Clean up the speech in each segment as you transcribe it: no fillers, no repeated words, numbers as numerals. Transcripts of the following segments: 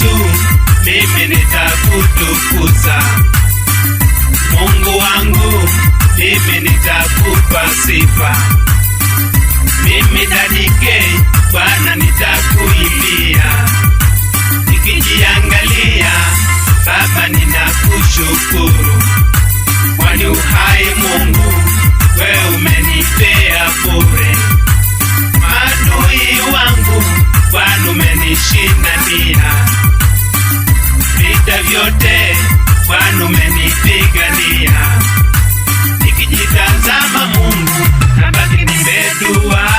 Yesu, mimi nitakutukuza. Mungu wangu, mimi nitakupa sifa. Mimi Daddy K, Bwana nitakuimbia. Nikijiangalia, Baba ninakushukuru. Kwani uhai Mungu, wewe umenipea bure. Maadui wangu, Bwana umenishindania. Vita vyote, Bwana umenipigania. Nikijitazama Mungu, nabaki nimedua.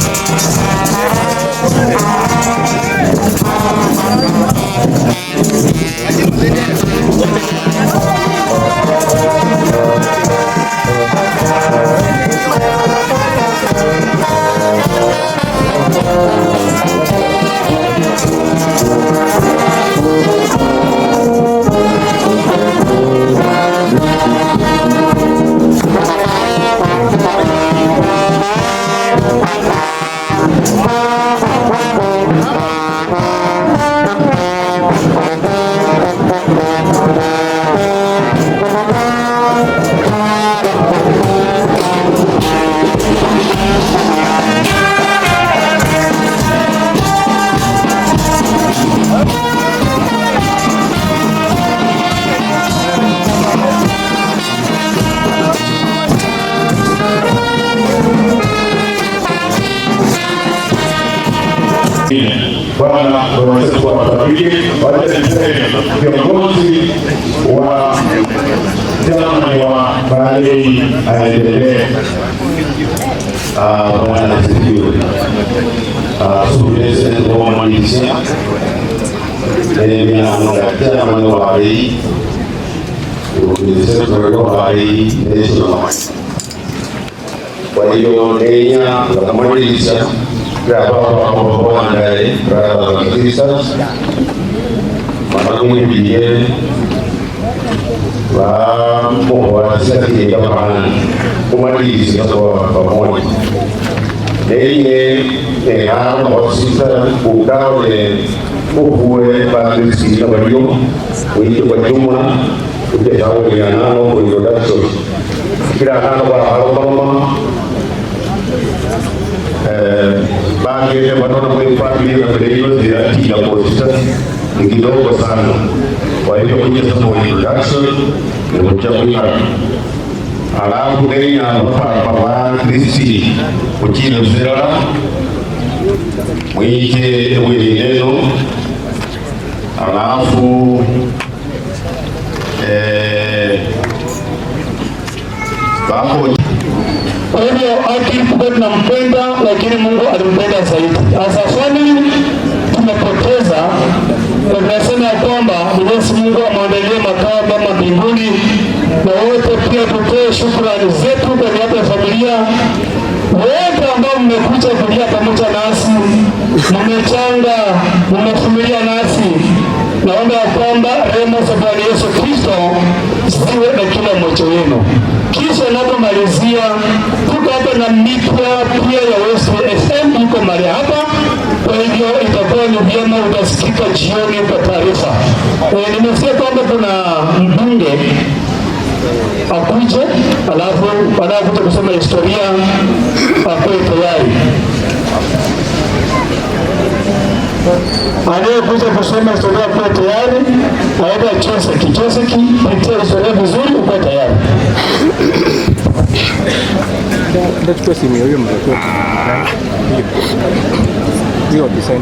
Thank you. mwingine. Bwana waweze kuwabariki, waje viongozi wa chama wa Bali aendelee. Bwana asifiwe. Subirese kwa mwanisia. Bila mwangatia mwana wa Bali. Subirese kwa Bali national. Kwa hiyo Kenya wakamaliza kwa ndani kwa Christmas mwanangu ndiye wa sisi kama kumaliza kwa pamoja Kenya hapo sita ukawe kuwe bali sisi kwa hiyo kwa jumla ujao ni nano kwa introduction kila nano kwa haroma bagi watoto kwa familia na ndio zinatia posta ni kidogo sana. Kwa hiyo kuja sasa kwa introduction ni kuchagua alafu Kenya kwa Kristi kuchina zera mwite neno alafu bako. Kwa hivyo Aki tunampenda, lakini Mungu alimpenda zaidi. Sasa swali tumepoteza, tunasema kwamba Mwenyezi Mungu ameandalia makao mema mbinguni, na wote pia tutoe shukrani zetu kwa niaba ya familia wote ambao mmekuja kulia pamoja nasi, mmechanga, mmefumilia nasi. Naomba ya kwamba rehema za Bwana Yesu Kristo ziwe na kila mmoja wenu. Kisha napomalizia, tuko hapa na mipya pia ya Wesley FM iko mahali hapa. Kwa hivyo itakuwa ni vyema utasikika jioni kwa taarifa. Nimesikia kwamba kuna mbunge akuje, alafu anakuja kusema historia, akuwe tayari. Anayekuja kusema historia kwa tayari, aenda Choseki, pitia historia vizuri uko tayari. Ndio chukua simu hiyo mzee. Hiyo design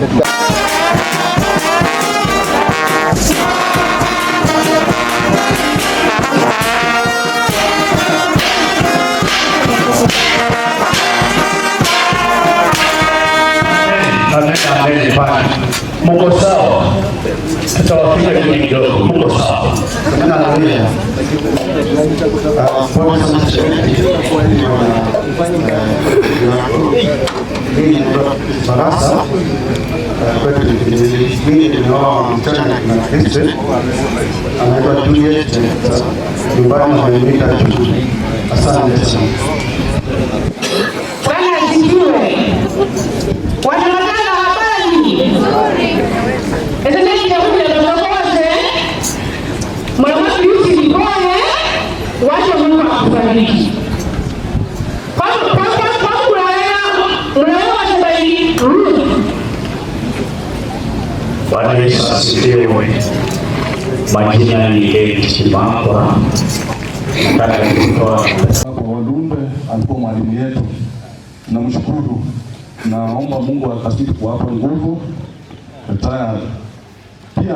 Mungu sawa. Tutawafika kidogo. Mungu sawa. Sasa kwetu mimi nimeoa msichana na Kristo anaitwa Juliet, nyumbani wamemwita Juliet. Asante sana. Bwana asifiwe. Wanamatana habari nzuri. Endelea kuja na mwanzo. Mwana yusi mbone wacha Mungu akubariki. Bwana Yesu asifiwe. Majina ni David Mapwa. Nataka kutoa kwa Walumbe, alikuwa mwalimu yetu. Namshukuru. Naomba Mungu akazidi kuwapa nguvu. Tayari. Pia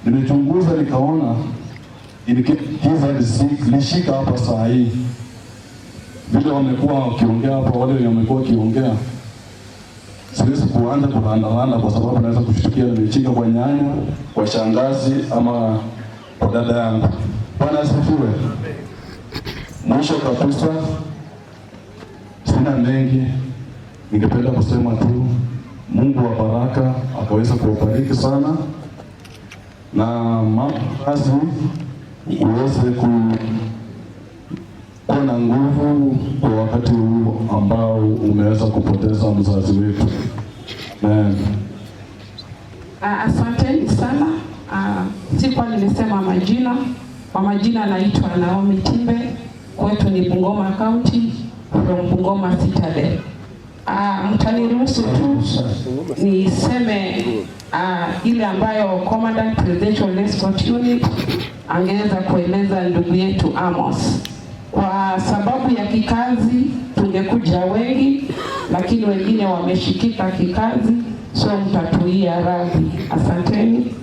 nimechunguza nikaona ilishika hapa saa hii. Vile wamekuwa wakiongea hapa, wale wamekuwa wakiongea. Siwezi kuanza kurandaranda kwa sababu naweza kushtukia nimechika kwa nyanya, kwa shangazi ama kwa dada yangu. Bwana asifiwe. Mwisho kabisa, sina mengi, ningependa kusema tu Mungu wa baraka akaweza kuwabariki sana, na makazi uweze kuwa na nguvu kwa wakati huu ambao umeweza kupoteza mzazi wetu. Asante sana. Sikuwa nimesema majina. Kwa majina naitwa Naomi Timbe. Kwetu ni Bungoma County, from Bungoma Citadel. Mtaniruhusu tu niseme ile ambayo Commandant Presidential Escort Unit angeweza kueleza ndugu yetu Amos. Kwa sababu ya kikazi tungekuja wengi, lakini wengine wameshikika kikazi, so mtatuia radhi. Asanteni.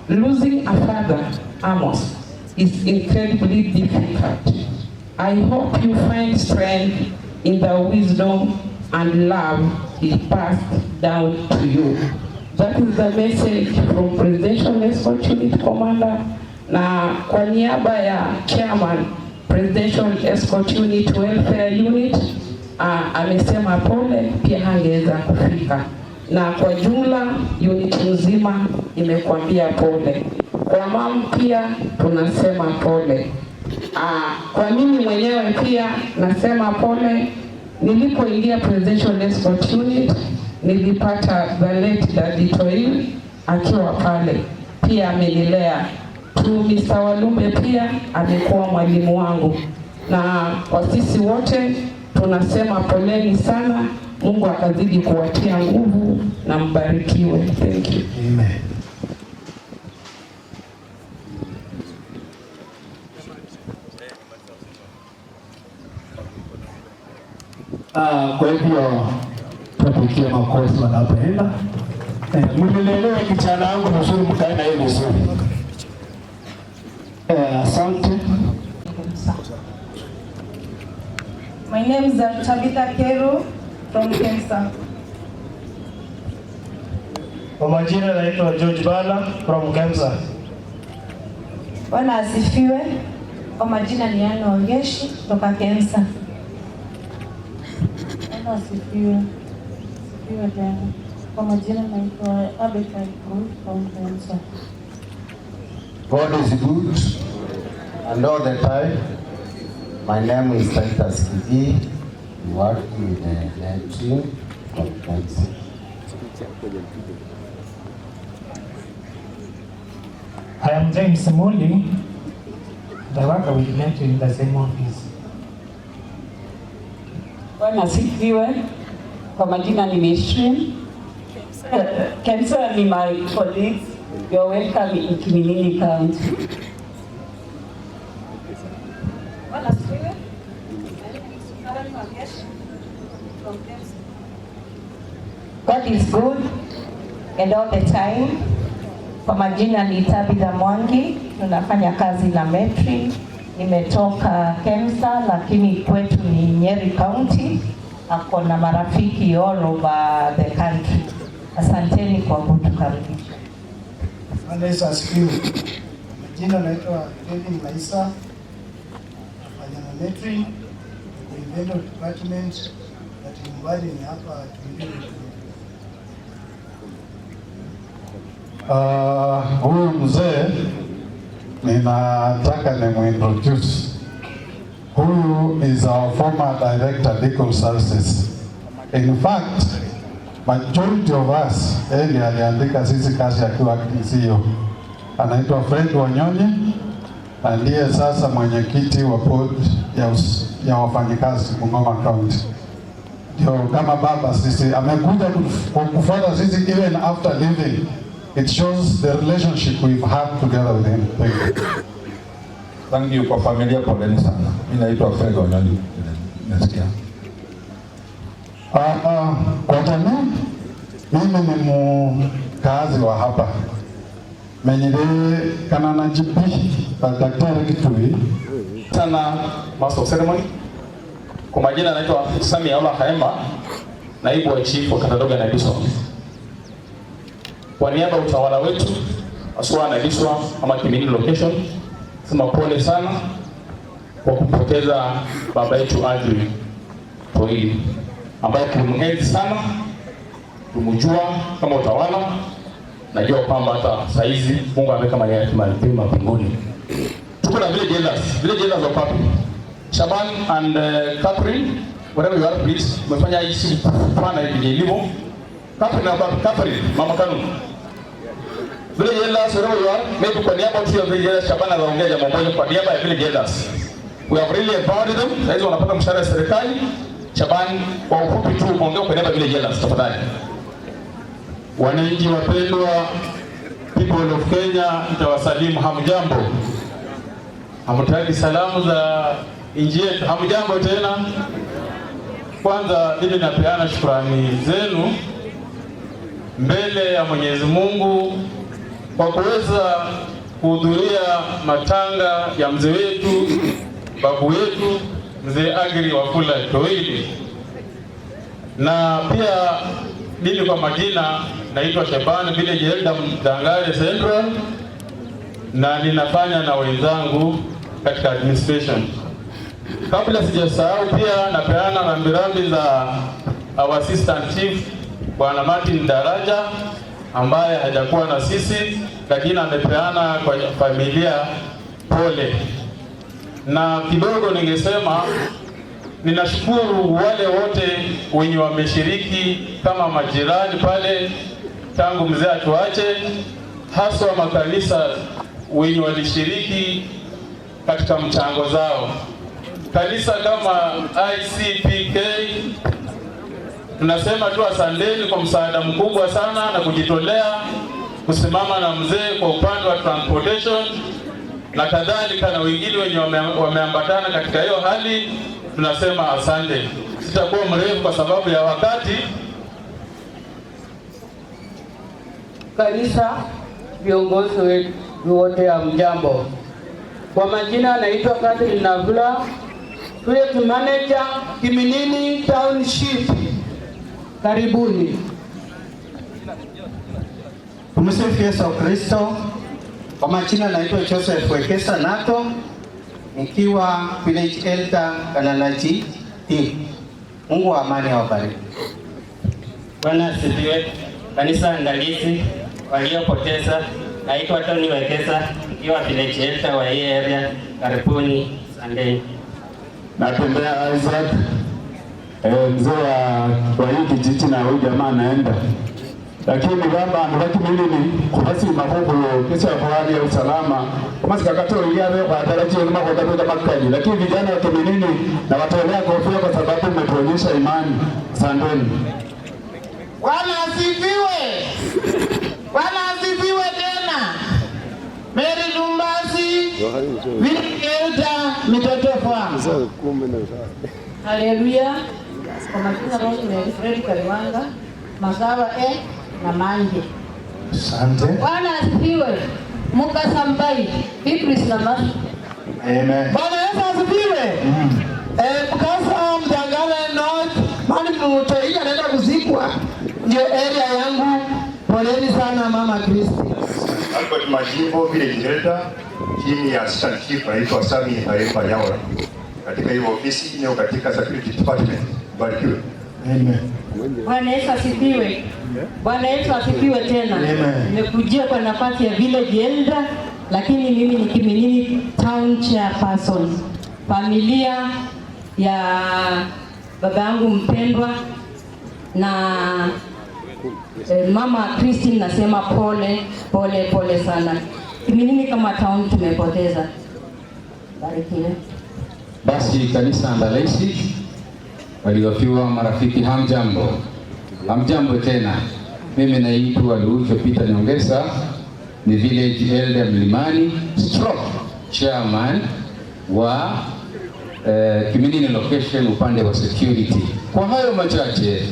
Losing a father, Amos, is incredibly difficult. I hope you find strength in the wisdom and love he passed down to you. That is the message from Presidential Escort Unit Commander, na kwa niaba ya Chairman Presidential Escort Unit Welfare Unit, amesema pole, pia hangeweza kufika, na kwa jumla unit nzima imekwambia pole. Kwa mama pia tunasema pole. Kwa mimi mwenyewe pia nasema pole. Nilipoingia Presidential Escort Unit nilipata the late Daddy Toil akiwa pale, pia amenilea tu. Mr. Walumbe pia amekuwa mwalimu wangu, na kwa sisi wote tunasema poleni sana. Mungu akazidi kuwatia nguvu na mbarikiwe. Thank you. Amen. Kwa hivyo tupikie makofi wanapenda. Mlilelewa kijana wangu mzuri, mkae na yeye vizuri. Asante. My name is Tabitha Keru from Kemsa. Kwa majina naitwa George Bala from Kemsa. Bwana asifiwe. Kwa majina ni Ana Ongeshi kutoka Kemsa. Bwana asifiwe. Asifiwe tena. Kwa majina naitwa Abigail from Kemsa. God is good and all the time. My name is Titus Kiji. I work with the team of Kemsa. I am James Muli. I work with Metro in the same office. Bwana asifiwe. Kwa majina ni Mishrin. Kemsa ni my colleagues. You are welcome in Kiminini County. Bwana asifiwe. God is good and all the time. Kwa majina ni Tabitha Mwangi, tunafanya kazi na Metri. Nimetoka Kemsa lakini kwetu ni Nyeri County. Ako na marafiki all over the country. Asanteni kwa kutukaribisha. Bwana Yesu asifiwe. Majina naitwa Kevin Maisa. Nafanya na Metri, niko Invento Department, na nyumbani ni hapa Tumbili. Huyu mzee ninataka nimuintroduce. Huyu is our former director legal services. In fact, majority of us ndiye aliandika sisi kazi akiwa CEO. Anaitwa Fred Wanyonyi na ndiye sasa mwenyekiti wa board ya wafanyikazi Bungoma County. Ndio kama baba sisi amekuja kufuata sisi even after leaving. It shows the relationship we've had together with him. Thank you. Thank you kwa familia, poleni sana. Mimi naitwa Fred Wanyonyi. Nasikia. Kwa jamii, mimi ni mkazi wa hapa. Menyele kana najibi daktari Kitui. Sana Master of Ceremony. Kwa majina naitwa Sami Aula Haemba, naibu wa chief wa Katadoga na Biswa. Kwa niaba utawala wetu Aswa na Biswa ama Kiminini location, sema pole sana kwa kupoteza baba yetu Adri Toili ambaye tulimuenzi sana, tumujua kama utawala. Najua kwamba hata saizi Mungu ameweka mahali yake pema mbinguni. Tuko na village elders wa papi Shaban and Catherine, whatever you are, please. Umefanya hii si pana hivi ilivyo. Catherine, Mama Kanu. Village elders, whatever you are, maybe kwa niaba tu ya village elders, Shaban anaongea jambo moja kwa niaba ya village elders. We have really empowered them. Saizi wanapata mshahara wa serikali. Shaban, kwa ufupi tu ongea kwa niaba ya village elders tafadhali. Wananchi wapendwa, people of Kenya, nitawasalimu hamjambo. Hamtaki salamu za inji yetu. Hamjambo tena. Kwanza mimi napeana shukrani zenu mbele ya Mwenyezi Mungu kwa kuweza kuhudhuria matanga ya mzee wetu, babu wetu, mzee Agri Wafula Toili. Na pia mimi kwa majina naitwa Shabani Village Elder Mdangare Central, na ninafanya na wenzangu katika administration. Kabla sijasahau, pia napeana rambirambi za our assistant chief Bwana Martin Daraja ambaye hajakuwa na sisi, lakini amepeana kwa familia pole. Na kidogo ningesema ninashukuru wale wote wenye wameshiriki kama majirani pale tangu mzee atuache, haswa makanisa wenye walishiriki katika mchango zao. Kanisa kama ICPK tunasema tu asanteni kwa msaada mkubwa sana na kujitolea kusimama na mzee kwa upande wa transportation na kadhalika, na wengine wenye wameambatana katika hiyo hali, tunasema asante. Sitakuwa mrefu kwa sababu ya wakati. Kanisa, viongozi wetu wote, hamjambo. Kwa majina anaitwa Catherine Navula, Street Manager Kiminini Township. Karibuni. Tumsifu Yesu Kristo. Kwa majina naitwa Joseph Wekesa Nato, nikiwa Village Elder Kananachi. Mungu wa amani awabariki. Bwana asifiwe. Kanisa andalizi waliopoteza, naitwa Tony Wekesa, nikiwa Village Elder wa hii area. Karibuni, asanteni. Natembea Isaac, mzee wa hii kijiji, na huyu jamaa anaenda. Lakini baba anabaki nini kubasi mafungu kisa kwa hali ya usalama. Kama sikakato ile kwa tarajio kama kwa sababu kama kali. Lakini vijana wa Kiminini na watolea kofia kwa sababu umetuonyesha imani. Asanteni. Bwana asifiwe. Bwana asifiwe tena. Mary Lumbasi, Vilkelta, mitoto farm. Haleluya. Kwa majina Rosemary Fred Kaliwanga, Masawa na Manje. Asante. Bwana asifiwe. Mukasambai, Biblis na Masu. Amen. Bwana Yesu asifiwe. Mkasa Mdangale North, mani mtoia anaenda kuzikwa. Ndio area yangu. Poleni sana Mama Kristi. Albert Majimbo Village Elder, chini ya Assistant Chief anaitwa Sami Harefa Yaura. Katika hiyo ofisi ni katika Security Department. Barikiwe. Amen. Bwana Yesu asifiwe. Bwana Yesu asifiwe tena. Nimekujia kwa nafasi ya Village Elder, lakini mimi ni Kiminini Town Chairperson. Familia ya baba yangu mpendwa na Mama Christine, nasema pole sana. Kiminini kama town tumepoteza. Barikiwe. Basi kanisa andalaisi waliofiwa marafiki, hamjambo. Hamjambo tena. Mimi naitwa Lucho Peter Nyongesa, ni Village Elder Mlimani stroke chairman wa Kiminini location upande wa security. Kwa hayo machache,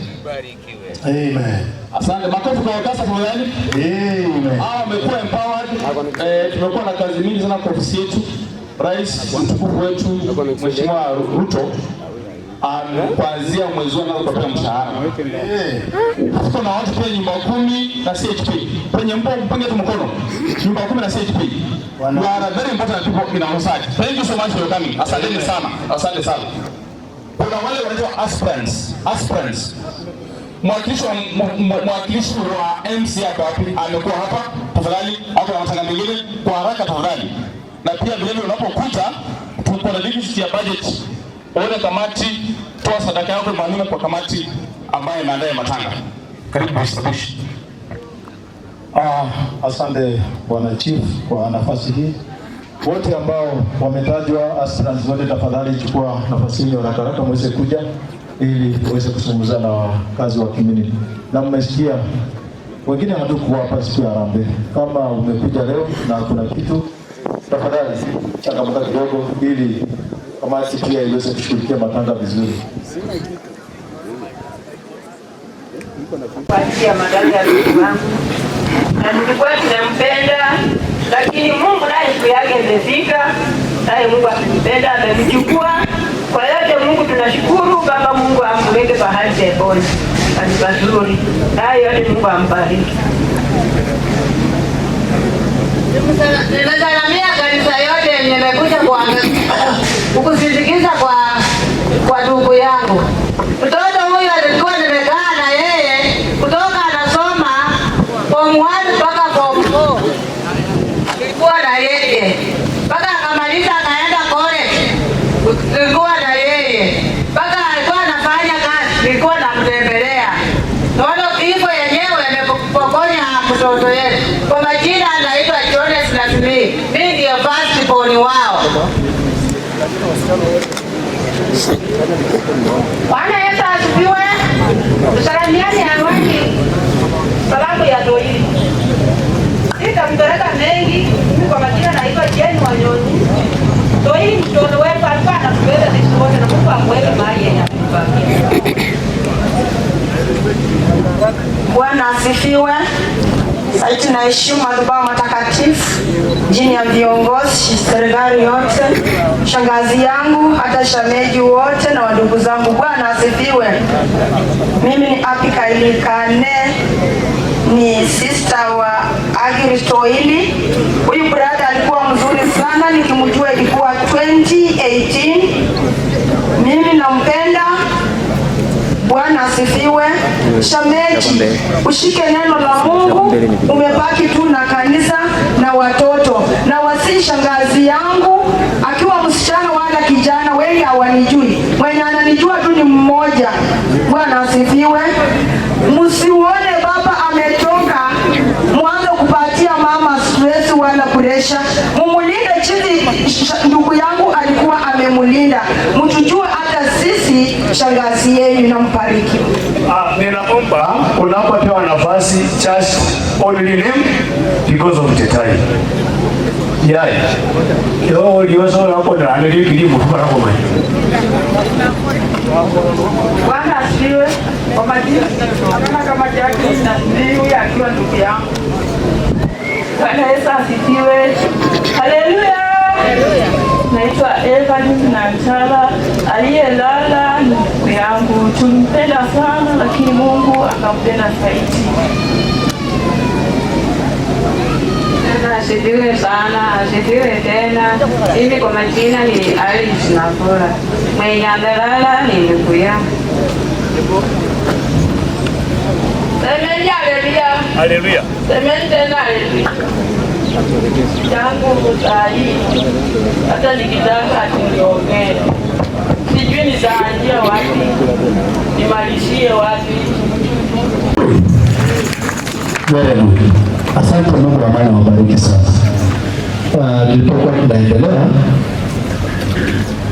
amen. Asante. Makofi kwa wakasa kwa nani? Amen. Hao wamekuwa empowered. Tumekuwa na kazi mingi sana kwa ofisi yetu. Rais mtukufu wetu Mheshimiwa Ruto kuanzia mwezi wa nane kupata mshahara. Tuko na watu pia nyumba 10 na CHP. Kwenye mpango tu mkono. Nyumba 10 na CHP. We are very important people in our side. Thank you so much for your coming. Asante sana. Asante sana. Kuna wale wanaitwa aspirants. Mwakilishi wa MC hapa amekuwa hapa. Tafadhali hapo na matanga mengine kwa haraka tafadhali. Na pia vile unapokuta tuko na deficit ya budget. Ole kamati, toa sadaka yako maalum kwa kamati ambayo imeandaa matanga. Karibu Bush. Asante Bwana Chief kwa nafasi hii. Wote ambao wametajwa aspirants wote, tafadhali chukua nafasi hiyo haraka mweze kuja ili uweze kuzungumza na wakazi wa Kiminini. Na mmesikia wengine hatukuwa hapa siku ya harambee. Kama umekuja leo na kuna kitu, tafadhali changamka kidogo ili kamati pia iweze kushughulikia matanga vizuri. kwa ajili ya madai ya ndugu wangu, na nilikuwa tunampenda, lakini Mungu naye siku yake imefika, naye Mungu amenipenda, amenichukua. Kwa yote Mungu tunashukuru. Baba Mungu amweke pahali peponi pazuri, naye yote Mungu ambariki. Nimesalamia kanisa yote, nimekuja kukusindikiza kwa ndugu yangu. Mtoto huyu alikuwa nimekaa na yeye kutoka anasoma form 1 mpaka form 4. Nilikuwa na yeye mpaka akamaliza akaenda college. Nilikuwa na yeye mpaka alikuwa anafanya kazi, nilikuwa namtembelea. Naona hivyo yenyewe imepokonya mtoto yetu. Kwa majina anaitwa Jones Nasmi. Mimi ndio first born wao. Bwana Yesu asifiwe. Tusalimiane amani. Salamu ya Toili. Sitampeleka mengi. Mimi kwa majina naitwa Jeni Wanyoni. Toili mtoto wetu alikuwa anatubeba sisi wote na Mungu amweke mahali yenye atubariki. Bwana asifiwe. Saiti na heshima madhabahu matakatifu, jini ya viongozi serikali yote, shangazi yangu, hata shameji wote na wadugu zangu. Bwana asifiwe. Mimi ni Apika Ilikane, ni sister wa Agri Toili. Huyu brother alikuwa mzuri sana, nikimjua ilikuwa 2018. Mimi nampenda. Bwana asifiwe. Shameji, ushike neno la Mungu, umebaki tu na kanisa na watoto. Na wasi shangazi yangu akiwa msichana wala kijana, wengi hawanijui. Mwenye ananijua tu ni mmoja. Bwana asifiwe. Msiuone baba ametoka mwanzo kupatia mama stress wala pressure. Mumulinde chini ndugu yangu alikuwa amemulinda. Mtujue hata sisi shangazi yenu na mpariki. Ninaomba unapopewa nafasi just only name because of the time. Yai. Yo liyoso hapo na anali kilimu kwa kama. Bwana asifiwe. Kwa majina kama Jackie na Ndiu akiwa ndugu yangu. Bwana Yesu asifiwe. Haleluya. Naitwa Evelyn Nanchala, aliyelala ni ndugu yangu. Tulimpenda sana lakini Mungu akampenda zaidi. Asifiwe sana, asifiwe tena. Mimi kwa majina ni Alice Nafura. Mwenye amelala ni ndugu yangu. Semeni haleluya. Haleluya. Semeni tena haleluya. Yangu sahi, hata nikitaka atuniongee. Sijui nitaanzia wapi, nimalizie wapi. Asante Mungu ambaye anawabariki sana. Tulipokuwa tunaendelea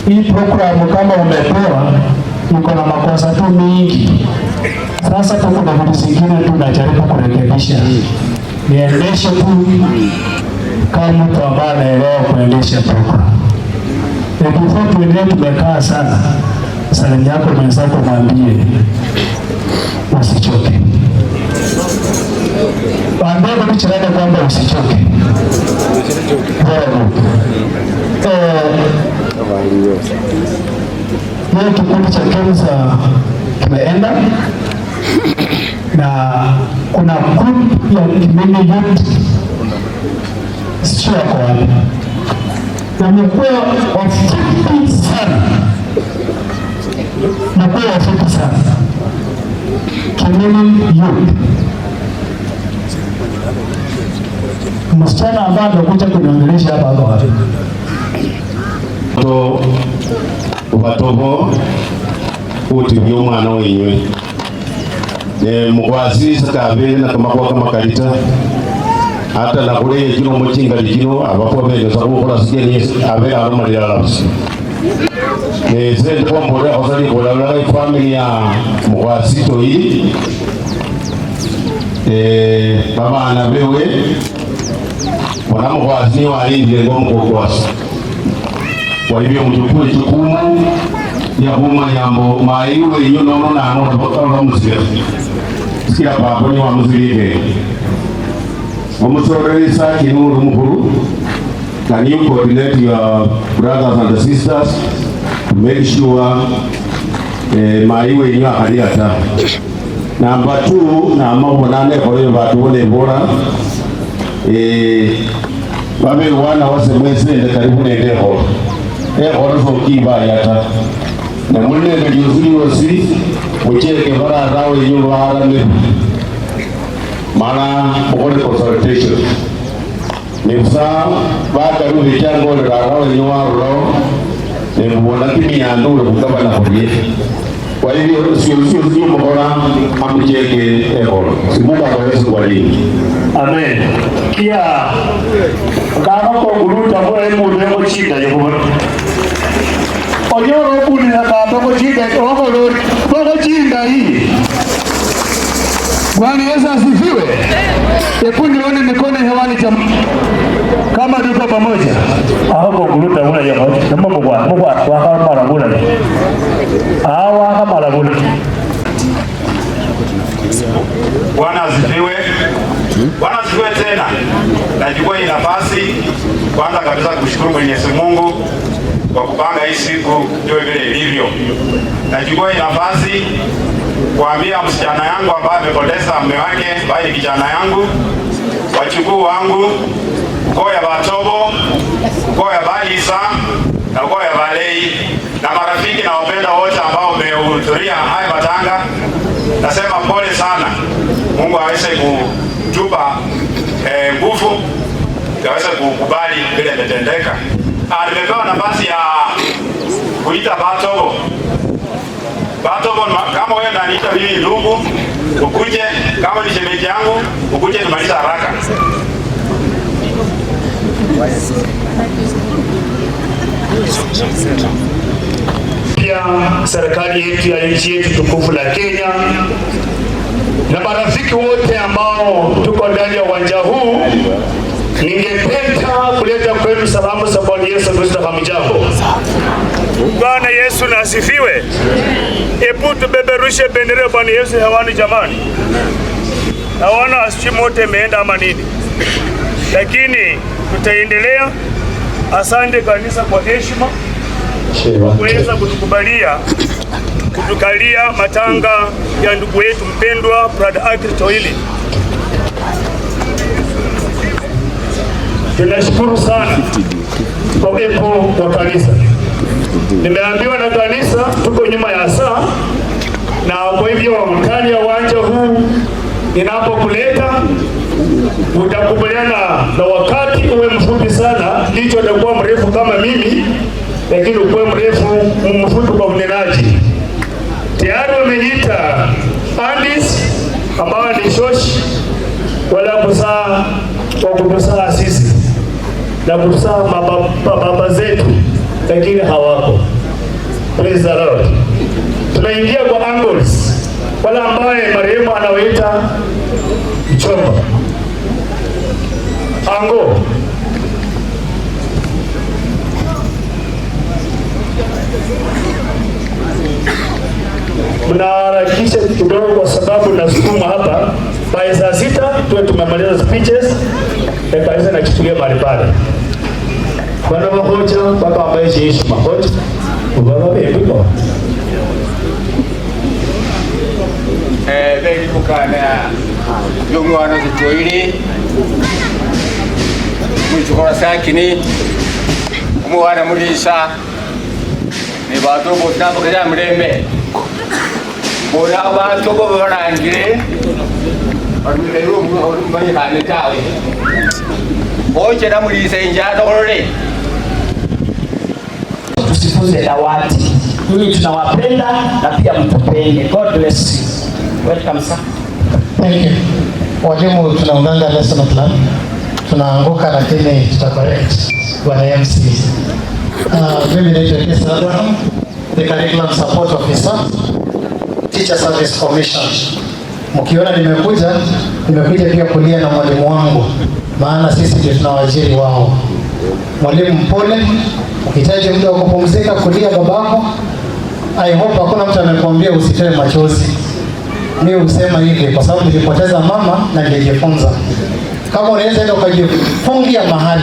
hii programu, kama umepewa iko na makosa tu mingi. Sasa kuna vitu zingine tunajaribu kurekebisha. Niendeshe tu kama mtu ambaye anaelewa kuendesha programu. Before tuendelee, tumekaa sana. Salamu yako mwenzako mwambie usichoke. Waambie kwa kichirani kwamba usichoke. Leo kikundi cha KEMSA kimeenda na kuna group ya community youth sio kwa wapi. Wamekuwa wafupi sana. Wamekuwa wafupi sana. Community youth. Msichana ambaye amekuja kuniongelesha hapa wapi? To watobo utibyo umwana wenywe. Mukwasisa kabere na kama kalita. Hata na kule kino mchinga likino abapo bene sababu kwa sigeni abe aroma ya labs. Sasa kwa mbona osali kwa la family ya Mukwasito hii. Baba anabewe wana Mukwasi walinde ngo Mukwasi. Kwa hivyo mchukue jukumu ya boma yambo maiwe inyo nono na ano na bota na musika. sikira papo ni wa muzulike omusorerisa kinuru mukuru. Can you coordinate your brothers and sisters to make sure maiwe inyo akaliata. Number 2 na mabonane kore batubone bora babe wana wase mwese nde karibu nende ho so kiba yata na mulle nge yuzuri wasi ucheke bara rawe inyo wala ne mana bokole consultation nimsa baka ruhi chango le rawe inyo wala ne mbona kimiando le kukaba na kodie. Kwa hivyo sio mbona amjeke ehoro sibuka kwa kwa nini. Amen. Kia kama kwa kuruta kwa emu ndio chida yehova. Onyoro buni na kwa chida kwa lori kwa chida hii. Bwana Yesu asifiwe. Hebu nione mikono hewani kama tuko pamoja. Hapo kuruta una yehova. Kama Mungu kwa kama bula. Hawa kama bula. Bwana asifiwe. Bwana asifiwe tena. Nachukua hii nafasi kwanza kabisa kushukuru Mwenyezi Mungu kwa kupanga hii siku ndio vile ilivyo. Nachukua hii nafasi kuambia msichana yangu ambaye amepoteza mume wake, bali kijana yangu, wachukuu wangu, ukoo ya Batobo, ukoo ya Balisa na ukoo ya Balei na marafiki na wapenda wote ambao wamehudhuria haya matanga. Nasema pole sana. Mungu aweze kutupa nguvu aweze kukubali vile imetendeka. Nimepewa nafasi ya kuita Batobo. Batobo, kama wewe unaniita mimi ndugu, ukuje. Kama ni shemeji yangu, ukuje tumaliza haraka. Pia serikali yetu ya nchi yetu tukufu la Kenya na marafiki wote ambao tuko ndani ya uwanja huu, ningependa kuleta kwenu salamu za Bwana Yesu Kristo. Hamjambo. Bwana Yesu na asifiwe. Hebu tubeberushe bendera Bwana Yesu hewani jamani. Naona asimu wote imeenda ama nini, lakini tutaendelea. Asante kanisa kwa heshima kuweza kutukalia matanga ya ndugu yetu mpendwa Brother Agri Toili. Tunashukuru sana kwa uwepo wa kanisa. Nimeambiwa na kanisa tuko nyuma ya saa, na kwa hivyo ndani ya uwanja huu ninapokuleta utakubaliana na wakati uwe mfupi sana, licho utakuwa mrefu kama mimi, lakini ukuwe mrefu mfupi kwa unenaji. Tayari wameniita Andis ambao ni shoshi wala kusaa kwa kutusaa sisi na kutusaa baba zetu, lakini hawako. Praise the Lord. Tunaingia kwa angles wala ambaye marehemu anawaita Mchomba ango. Mnaharakisha kidogo kwa sababu nasukuma hapa. By saa 6 tuwe tumemaliza speeches na kanisa nachukulia mahali pale. Bwana mahoja baba ambaye Yesu mahoja ubaba bebiko begi kukana yumwana zitoiri mwichukora sakini umwana murisha ni Batobo tabakira murembe bona Batobo barangire barumero mbaye hane tawe oje na murisha injado orore. Tusifuze dawati. Nyinyi tunawapenda na pia mtupende. God bless you. Welcome sir. Thank you. Walimu tunaunganga lesson plan. Tunaanguka lakini tutacorrect. Bwana MC. Mimi naitwa Kesa Abraham, the curriculum support officer, Teacher Service Commission. Mkiona nimekuja pia kulia na mwalimu wangu, maana sisi ndio tunawajiri wao. Mwalimu mpole, ukihitaji muda wa kupumzika kulia babako. I hope hakuna mtu anakuambia usitoe machozi. Mimi husema hivi kwa sababu nilipoteza mama na nilijifunza. Kama unaweza enda ukajifungia mahali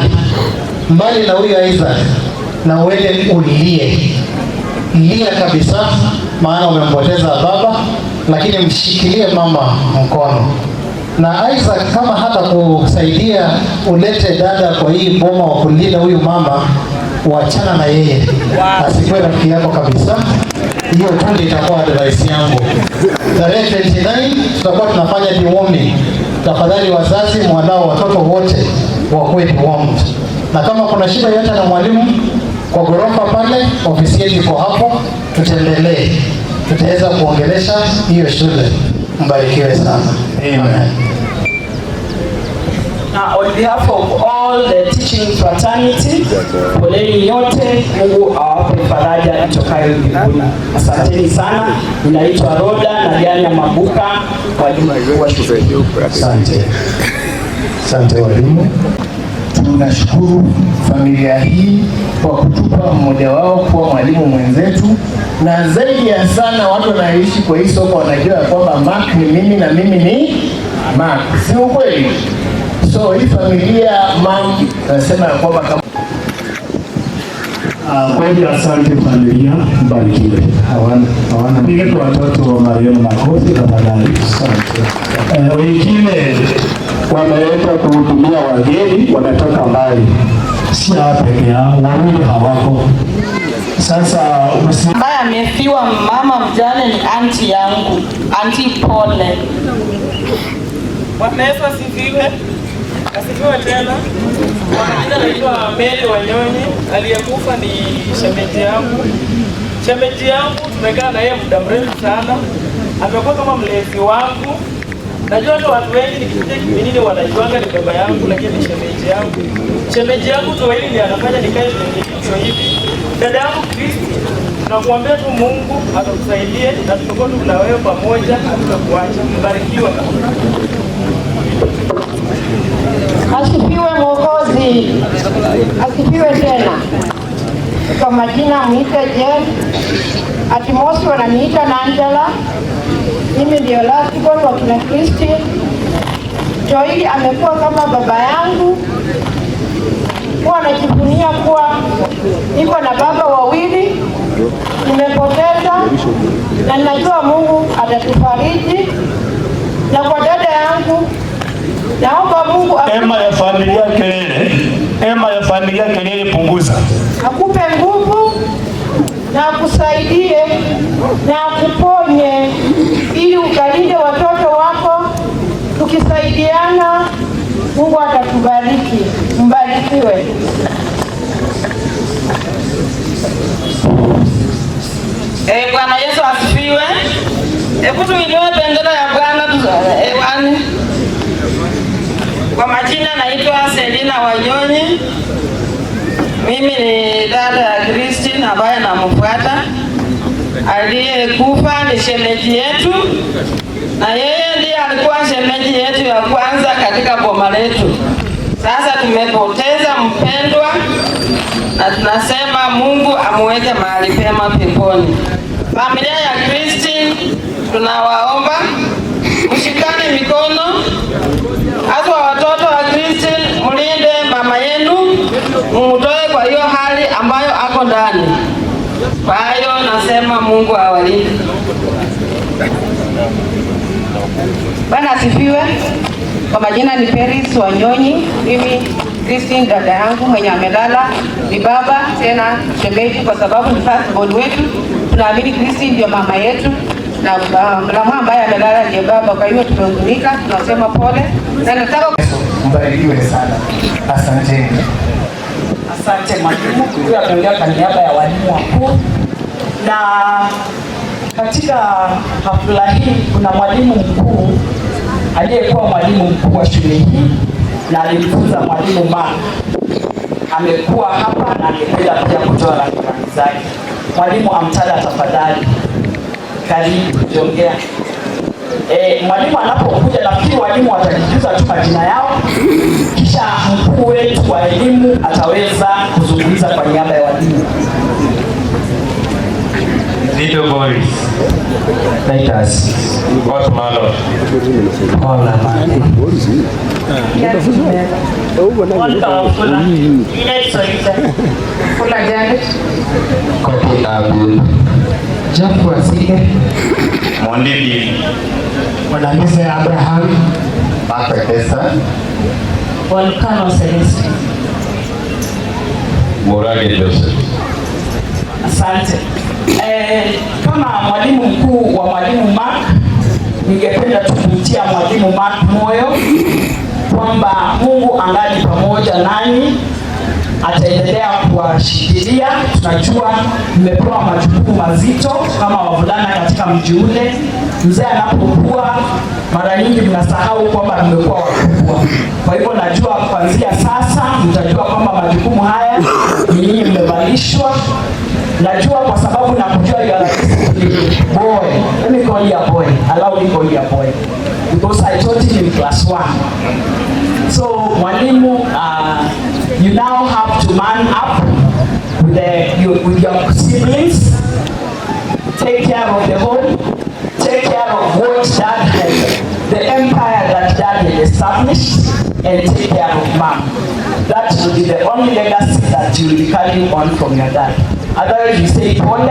mbali na huyu Isaac na uende ulie. Lia kabisa, maana umempoteza baba, lakini mshikilie mama mkono. Na Isaac kama hata kusaidia ulete dada kwa hii boma wa kulinda huyu mama, wachana na yeye. Asikuwe rafiki yako kabisa. Hiyo tu itakuwa advice yangu. Tarehe 29 tutakuwa tunafanya deworming. Tafadhali wazazi, mwanao, watoto wote wakuwe dewormed. Na kama kuna shida yote na mwalimu kwa gorofa pale, ofisi yetu iko hapo, tutembelee. Tutaweza kuongelesha hiyo shule. Mbarikiwe sana. Amen. Now, on behalf of all the teaching fraternity, poleni nyote, Mungu awape faraja itokayo mbinguni. Asanteni sana. Ninaitwa Roda na Diana Mabuka, walimu wa shule. Asante. Asante walimu. Tunashukuru familia hii kwa kutupa mmoja wao kuwa mwalimu mwenzetu, na zaidi ya sana watu wanaishi kwa hii soko wanajua kwamba Mark ni mimi na mimi ni Mark. Si ukweli? So hii familia mam nasema ya kwamba kama kweli asante familia, mbarikiwe. Hawana piga kwa watoto wa marehemu makofi tafadhali. Asante. Wengine wameenda kuhudumia wageni, wametoka mbali. Si hawa peke yao, wawili hawako. Sasa ambaye amefiwa mama mjane ni aunti yangu, Auntie Pole. Bwana Yesu asifiwe. Asifiwe tena. Kwa majina naitwa Mary Wanyonyi, aliyekufa ni shemeji yangu. Shemeji yangu tumekaa na yeye muda mrefu sana. Amekuwa kama mlezi wangu. Najua hata watu wengi nikikuja Kiminini wanajuanga ni baba yangu, lakini ni shemeji yangu. Shemeji yangu tu hili ndiye anafanya nikae kwenye hivi. Dada yangu Kristi, tunakuombea tu Mungu atakusaidie na tutakuwa tu na wewe pamoja, hatutakuacha. Mbarikiwe. Asifiwe Mwokozi. Asifiwe tena. Kwa majina mwite Jen. Atimosi wananiita na Angela. Mimi ndio last born wa kina Kristi. Joeli amekuwa kama baba yangu. Huwa najivunia kuwa niko na baba wawili. Nimepoteza na ninajua Mungu atatufariji. Na kwa dada yangu naomba Mungu ema ya familia kelele. Ema ya familia kelele punguza. Akupe nguvu na akusaidie na akuponye ili ukalinde watoto wako. Tukisaidiana Mungu atatubariki. Mbarikiwe. Bwana Yesu asifiwe. Hebu tuinue bendera ya Bwana hewani. Kwa majina naitwa Selina Wanyonyi. Mimi ni dada ya Christine ambaye namfuata. Aliyekufa ni shemeji yetu, na yeye ndiye alikuwa shemeji yetu ya kwanza katika boma letu. Sasa tumepoteza mpendwa, na tunasema Mungu amuweke mahali pema peponi. Familia ya Christine tunawaomba mshikane mikono, hasa watoto wa Christine, mlinde mama yenu, mumutoe kwa hiyo hali ambayo ako ndani. Kwa hiyo nasema Mungu awalinde. Bwana asifiwe. Kwa majina ni Peris Wanyonyi. Mimi Christine dada yangu mwenye amelala ni baba tena shemeji, kwa sababu ni first born wetu. Tunaamini Christine ndio mama yetu na mama ambaye amelala ndiye baba. Kwa hiyo tumehuzunika, tunasema pole na nataka mbarikiwe sana. Asanteni. Asante mwalimu. Huyu ameongea kwa niaba ya walimu wakuu, na katika hafla hii kuna mwalimu mkuu aliyekuwa mwalimu mkuu wa shule hii na alimfunza mwalimu Mark. Amekuwa hapa na angependa pia kutoa rambirambi zake. Mwalimu Amtala, tafadhali karibu kuongea. Mwalimu anapokuja, nafikiri walimu watajijuza tu majina yao, kisha mkuu wetu wa elimu ataweza kuzungumza kwa niaba ya walimu. Little Boris, Titus, God Malo, Paul Amati. Fula Janet, Kopi Abdul, Jeff Wasike, Mondi Bill, Mwanamisi Abraham, Martha Kesa, Volcano Celeste. Morage Joseph. Asante. Kama mwalimu mkuu wa mwalimu Mark, ningependa kumtia mwalimu Mark moyo kwamba Mungu angali pamoja nanyi, ataendelea kuwashikilia. Tunajua mmepewa majukumu mazito kama wavulana katika mji ule. Mzee anapokuwa, mara nyingi mnasahau kwamba mmekuwa wakubwa. Kwa hivyo najua kuanzia sasa mtajua kwamba majukumu haya ni nyinyi mmevalishwa. Najua kwa sababu nakujua you are a boy. Let me call you a boy. Allow me call you a boy. Because I taught him in class 1. So mwalimu, you now have to man up with your siblings. Take care of the home. Take care of what dad had, the empire that dad had established, and take care of mom. That will be the only legacy that you will be carrying on from your dad. Otherwise you say pole,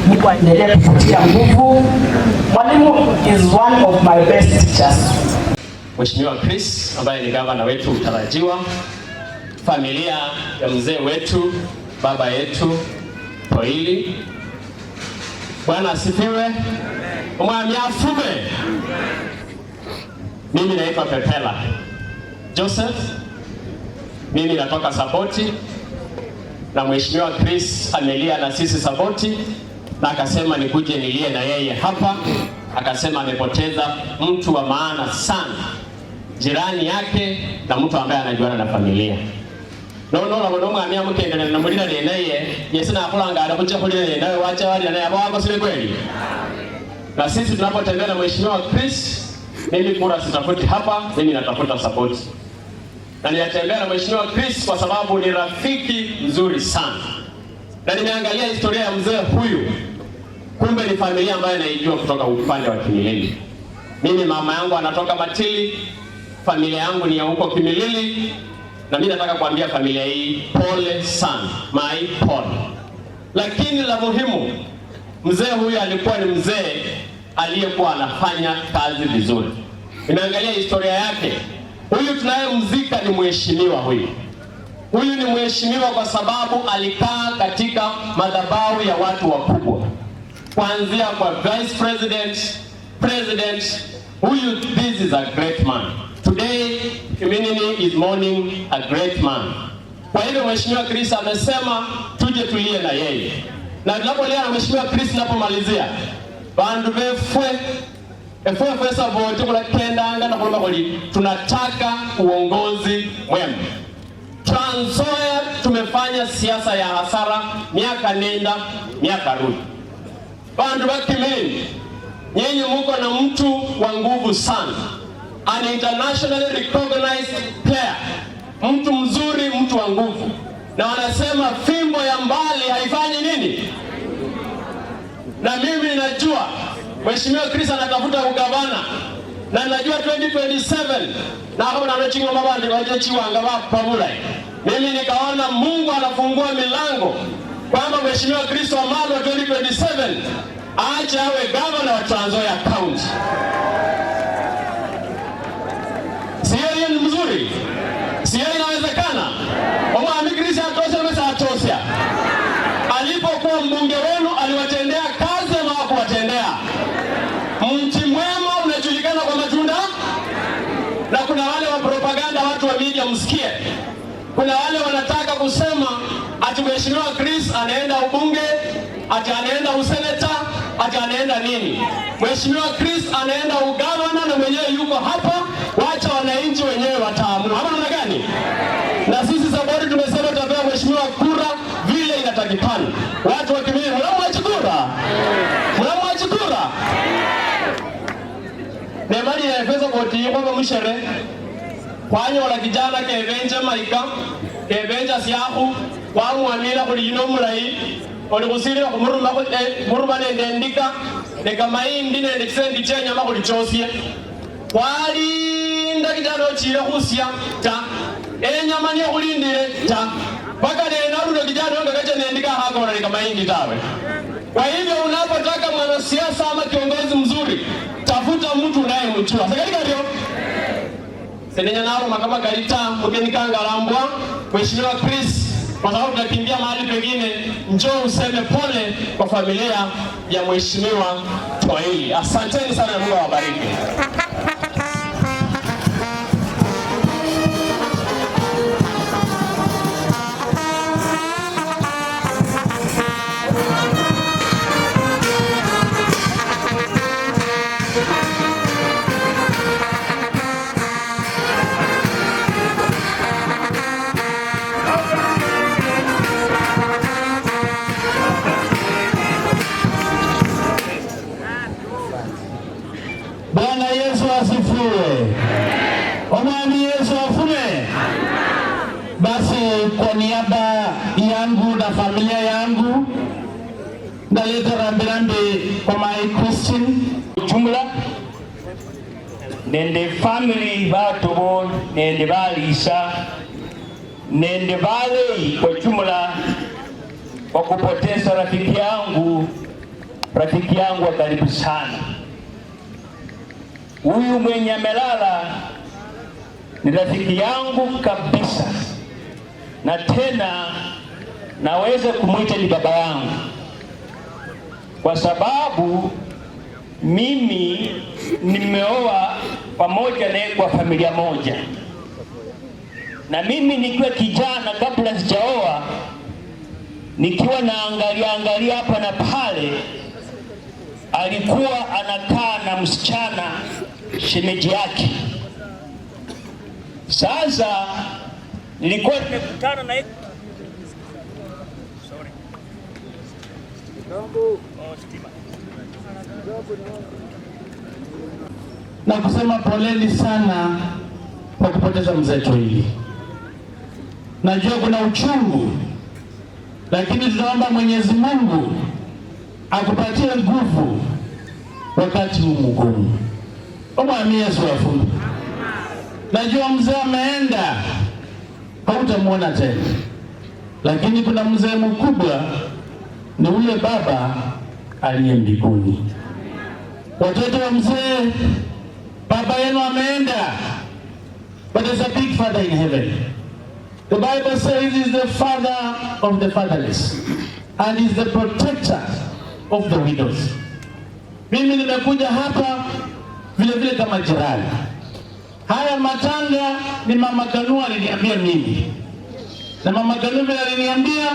Mungu aendelee kukutia nguvu. Mwalimu is one of my best teachers. Mheshimiwa Chris ambaye ni gavana wetu mtarajiwa, familia ya mzee wetu, baba yetu Toili. Bwana asifiwe. Umwami afume. Mimi naitwa Pepela Joseph. Mimi natoka Saboti, na Mheshimiwa Chris amelia na sisi Saboti, na akasema nikuje nilie na yeye hapa. Akasema amepoteza mtu wa maana sana, jirani yake na mtu ambaye anajuana na familia. Nono la mwanaume amemkendelea na mulina naye, Yesu na kulanga kuja kulina naye wacha wali naye hapo sile kweli. Na sisi tunapotembea na Mheshimiwa Chris, mimi kura sitafuti hapa, mimi natafuta support. Na ninatembea na Mheshimiwa Chris kwa sababu ni rafiki mzuri sana. Na nimeangalia historia ya mzee huyu, kumbe ni familia ambayo naijua kutoka upande wa Kimilili. Mimi mama yangu anatoka Matili, familia yangu ni ya huko Kimilili, na mimi nataka kuambia familia hii pole sana, my pole. Lakini la muhimu, mzee huyu alikuwa ni mzee aliyekuwa anafanya kazi vizuri. Nimeangalia historia yake. Huyu tunayemzika ni mheshimiwa huyu. Huyu ni mheshimiwa kwa sababu alikaa katika madhabahu ya watu wakubwa. Kuanzia kwa vice president, president, huyu this is a great man. Today, community is mourning a great man. Kwa hivyo Mheshimiwa Chris amesema tuje tulie na yeye. Na tunapolia na Mheshimiwa Chris napomalizia, bandu befwe efwe vote kula kendanga na kulomba kuli tunataka uongozi mwema. Trans Nzoia tumefanya siasa ya hasara miaka nenda miaka rudi. Bandu bakimeni, nyinyi muko na mtu wa nguvu sana, an internationally recognized player, mtu mzuri, mtu wa nguvu. Na wanasema fimbo ya mbali haifanyi nini? Na mimi ninajua Mheshimiwa Chris anatafuta ugavana, na najua 2027 na hapo na chingo mabandi waje chiwanga wa pabula. Mimi nikaona Mungu anafungua milango kwamba Mheshimiwa Chris wa Malo 2027 aache awe gavana wa Trans Nzoia County. Sio ni mzuri? Sio inawezekana? Mwami Chris atosha mesa atosha. Alipokuwa mbunge wenu aliwatendea kazi ama hakuwatendea? Mti mwema unajulikana kwa matunda. Na kuna wale wa propaganda, watu wa media msikie. Kuna wale wanataka kusema ati Mheshimiwa Chris anaenda ubunge, ati anaenda useneta, ati anaenda nini. Mheshimiwa Chris anaenda ugavana na mwenyewe yuko hapa, wacha wananchi wenyewe wataamua. Hapa namna gani? Na sisi Saboti tumesema tutapea Mheshimiwa kura vile inatakikana. Watu wa Kimilili mnamwacha kura? Mnamwacha kura? Nemali ya Efeso koti kwamba mshere kwanyo wala kijana kebenja maika kebenja siahu kwa muamila kuli yino mulai oli kusirira kumuruma muruma ndendika ndeka maindi nende kisendi chenya makuli chosie kwali ndakitano chile kusya ta enyama niyo kulindire ta paka nenarudo kijana wanga kacha nendika hako na maindi tawe. Kwa hivyo unapotaka mwanasiasa ama kiongozi mzuri, tafuta mtu unayemjua. Sakalika ndio senenya nao makama kalita mgeni kanga lambwa Mheshimiwa Chris, kwa sababu tunakimbia mahali pengine, njoo useme pole kwa familia ya Mheshimiwa Twaili. Asanteni sana, Mungu awabariki. Bwana Yesu asifiwe. Omwami Yesu afume. Basi kwa niaba yangu na familia yangu ndaleta rambirambi kwa my Christian jumla nende family batobo nende balisa nende bale kwa jumla kwa kupoteza rafiki yangu wa karibu sana. Huyu mwenye amelala ni rafiki yangu kabisa, na tena naweza kumwita ni baba yangu, kwa sababu mimi nimeoa pamoja naye kwa familia moja, na mimi nikiwa kijana kabla sijaoa, nikiwa naangalia hapa na pale, alikuwa anakaa na msichana shemeji yake. Sasa nilikuwa nimekutana na na kusema poleni sana kwa kupoteza mzee Twaili. Najua kuna uchungu, lakini tunaomba Mwenyezi Mungu akupatie nguvu wakati mgumu. Omwami Yesu afume. Najua mzee ameenda, hautamuona tena, lakini kuna mzee mkubwa, ni ule baba aliye mbinguni. Watoto wa mzee, baba yenu ameenda, but there's a big father in heaven. The Bible says he is the father of the fatherless and is the protector of the widows. Mimi nimekuja hapa vile kama jirani. Haya matanga ni Mama Kanua aliniambia mimi. Na Mama Kanua aliniambia,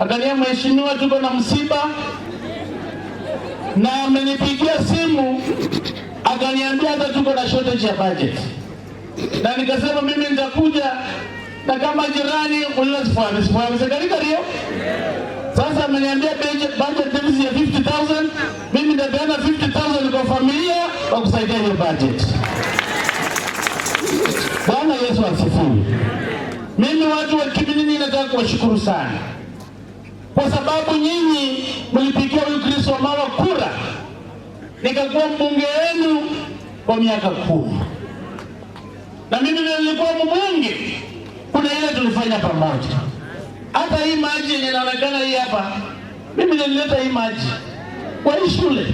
akaniambia mheshimiwa, tuko na msiba, na amenipigia simu akaniambia hata tuko na shortage ya budget. Na nikasema mimi nitakuja, na kama jirani ulizofahamu sekalika ndio. Sasa ameniambia budget deficit ya 50,000, mimi nitapeana 50,000 kwa familia wa kusaidia hiyo budget. Bwana Yesu asifiwe. Mimi watu wa Kiminini nataka kuwashukuru sana, kwa sababu nyinyi mlipigia huyu Kristo Wamala kura, nikakuwa mbunge wenu kwa miaka 10. Na mimi nilikuwa mbunge, kuna ile tulifanya pamoja. Hata hii maji yenye inaonekana hii hapa, mimi nilileta hii maji kwa hii shule.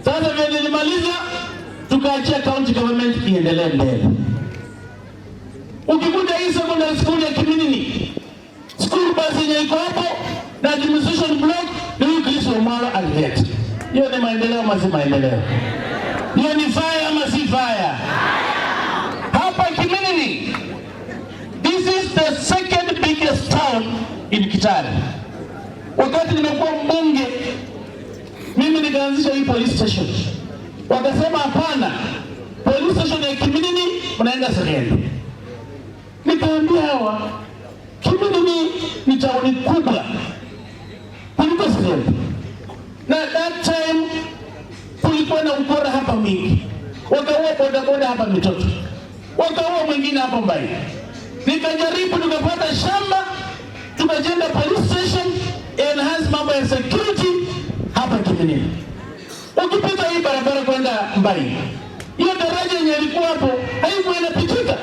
Sasa vile nilimaliza, tukaachia county government iendelee mbele. Ukikuta hii secondary school ya Kiminini, school bus yenye iko hapo na administration block, ni huyu Kristo Wamala alileta. Hiyo ni maendeleo ama si maendeleo? Hiyo ni fire ama si fire? Hapa Kiminini, this is the second biggest town in Kitale. Wakati nimekuwa mbunge, mimi nikaanzisha hii police station. Wakasema hapana, police station ya Kiminini mnaenda Serengeti. Nikaambia hawa, Kiminini ni tauni kubwa kuliko Serengeti. Na that time kulikuwa na ukora hapa mingi. Wakaua bodaboda hapa Mitoto, wakaua mwingine hapa Mbai. Nikajaribu, tukapata shamba, tukajenga police station, enhance mambo ya security hapa Kiminini. Ukipita hii barabara kwenda Mbai, hiyo daraja yenye ilikuwa hapo haikuwa inapitika.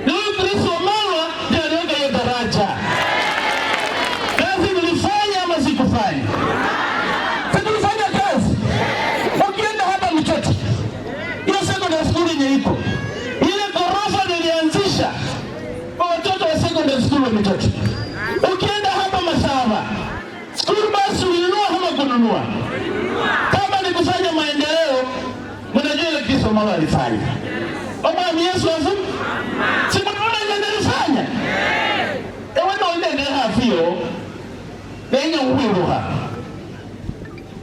Na huyu Chris Wamalwa ndiye aliweka hiyo daraja. Kazi nilifanya ama sikufanya? Sikufanya kazi. Ukienda hapa Mtoti, hiyo secondary school yenye iko, ile ghorofa nilianzisha kwa watoto wa secondary school wa Mtoti. Ukienda hapa Masava, school bus ulinunua ama kununua? Kama ni kufanya maendeleo, mnajua ile Chris Wamalwa alifanya. Baba ni Yesu afu? Si mnaona ile nilifanya? Ewe ndo ile hafio. Nenye uwiruha.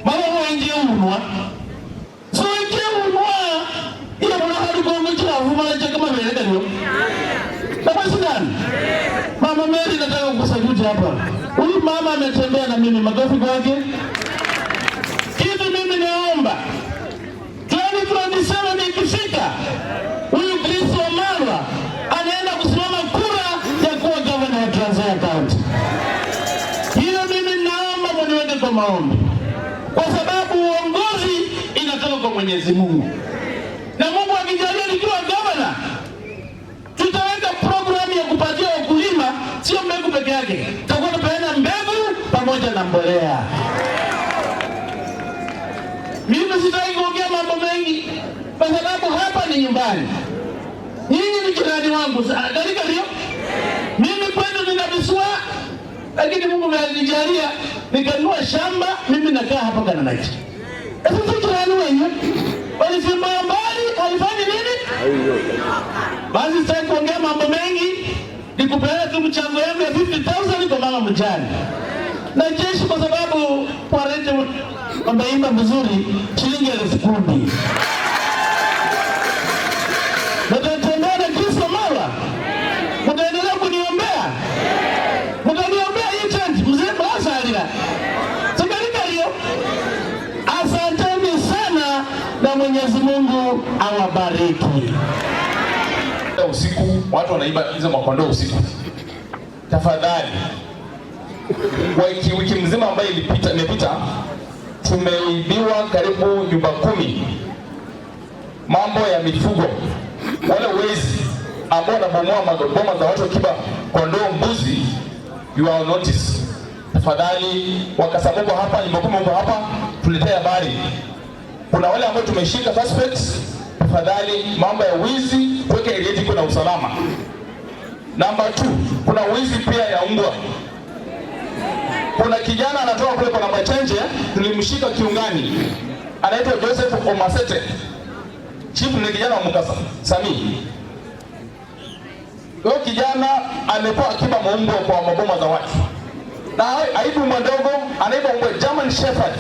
Mama wengi unwa. So iki unwa, ile mwana hadi kwa mchira vumala kama vile ndio. Baba sidani. Mama Mary nataka kukusajuti hapa. Huyu mama ametembea na mimi magofi kwake. Kitu mimi naomba 2027 ikifika, huyu Chris Wamalwa anaenda kusimama kura ya kuwa governor wa Trans Nzoia County. Hiyo mimi naomba mniweke kwa maombi, kwa sababu uongozi inatoka kwa Mwenyezi Mungu, na Mungu akijalia nikiwa governor, tutaweka programu ya kupatia wakulima sio mbegu peke yake, tutakuwa tunapeana mbegu pamoja na mbolea. Mimi sitaki kuongea mambo mengi kwa sababu hapa ni nyumbani. Nyinyi ni jirani wangu. Dalika ndio? Mimi kwenu nina biswa, lakini Mungu amenijalia nikanunua shamba, mimi nakaa hapa Kananachi. Sasa jirani wenyewe walifimba mbali, haifanyi nini? Basi sitaki kuongea mambo mengi, nikupeana tu mchango yangu ya 50,000 kwa mama mjane. Na jeshi kwa sababu kwa rete wameimba vizuri shilingi 10,000. Mtatembea na Chris Wamalwa? Mtaendelea kuniombea? Mtaniombea hii tent mzee basa alila. Sikalika hiyo. Asanteni sana na Mwenyezi Mungu awabariki. Usiku watu wanaiba hizo makondoo usiku. Tafadhali, wiki mzima ambayo imepita tumeibiwa karibu nyumba 10. Mambo ya mifugo, wale wezi ambao wanabomoa boma za watu wakiba kondoo, mbuzi, you are notice. Tafadhali, wakasabuko hapa, nyumba 10 huko hapa, tuletee habari. Kuna wale ambao tumeshika suspects. Tafadhali, mambo ya wizi tuweke area iko na usalama. Number 2, kuna wizi pia ya mbwa. Kuna kijana anatoka kule kwa namba chenje, tulimshika Kiungani. Anaitwa Joseph Omasete. Chief ni kijana wa Mukasa, Sami. Huyo kijana amepewa akiba mbwa kwa maboma za watu. Na aibu mdogo, anaiba mbwa German Shepherd.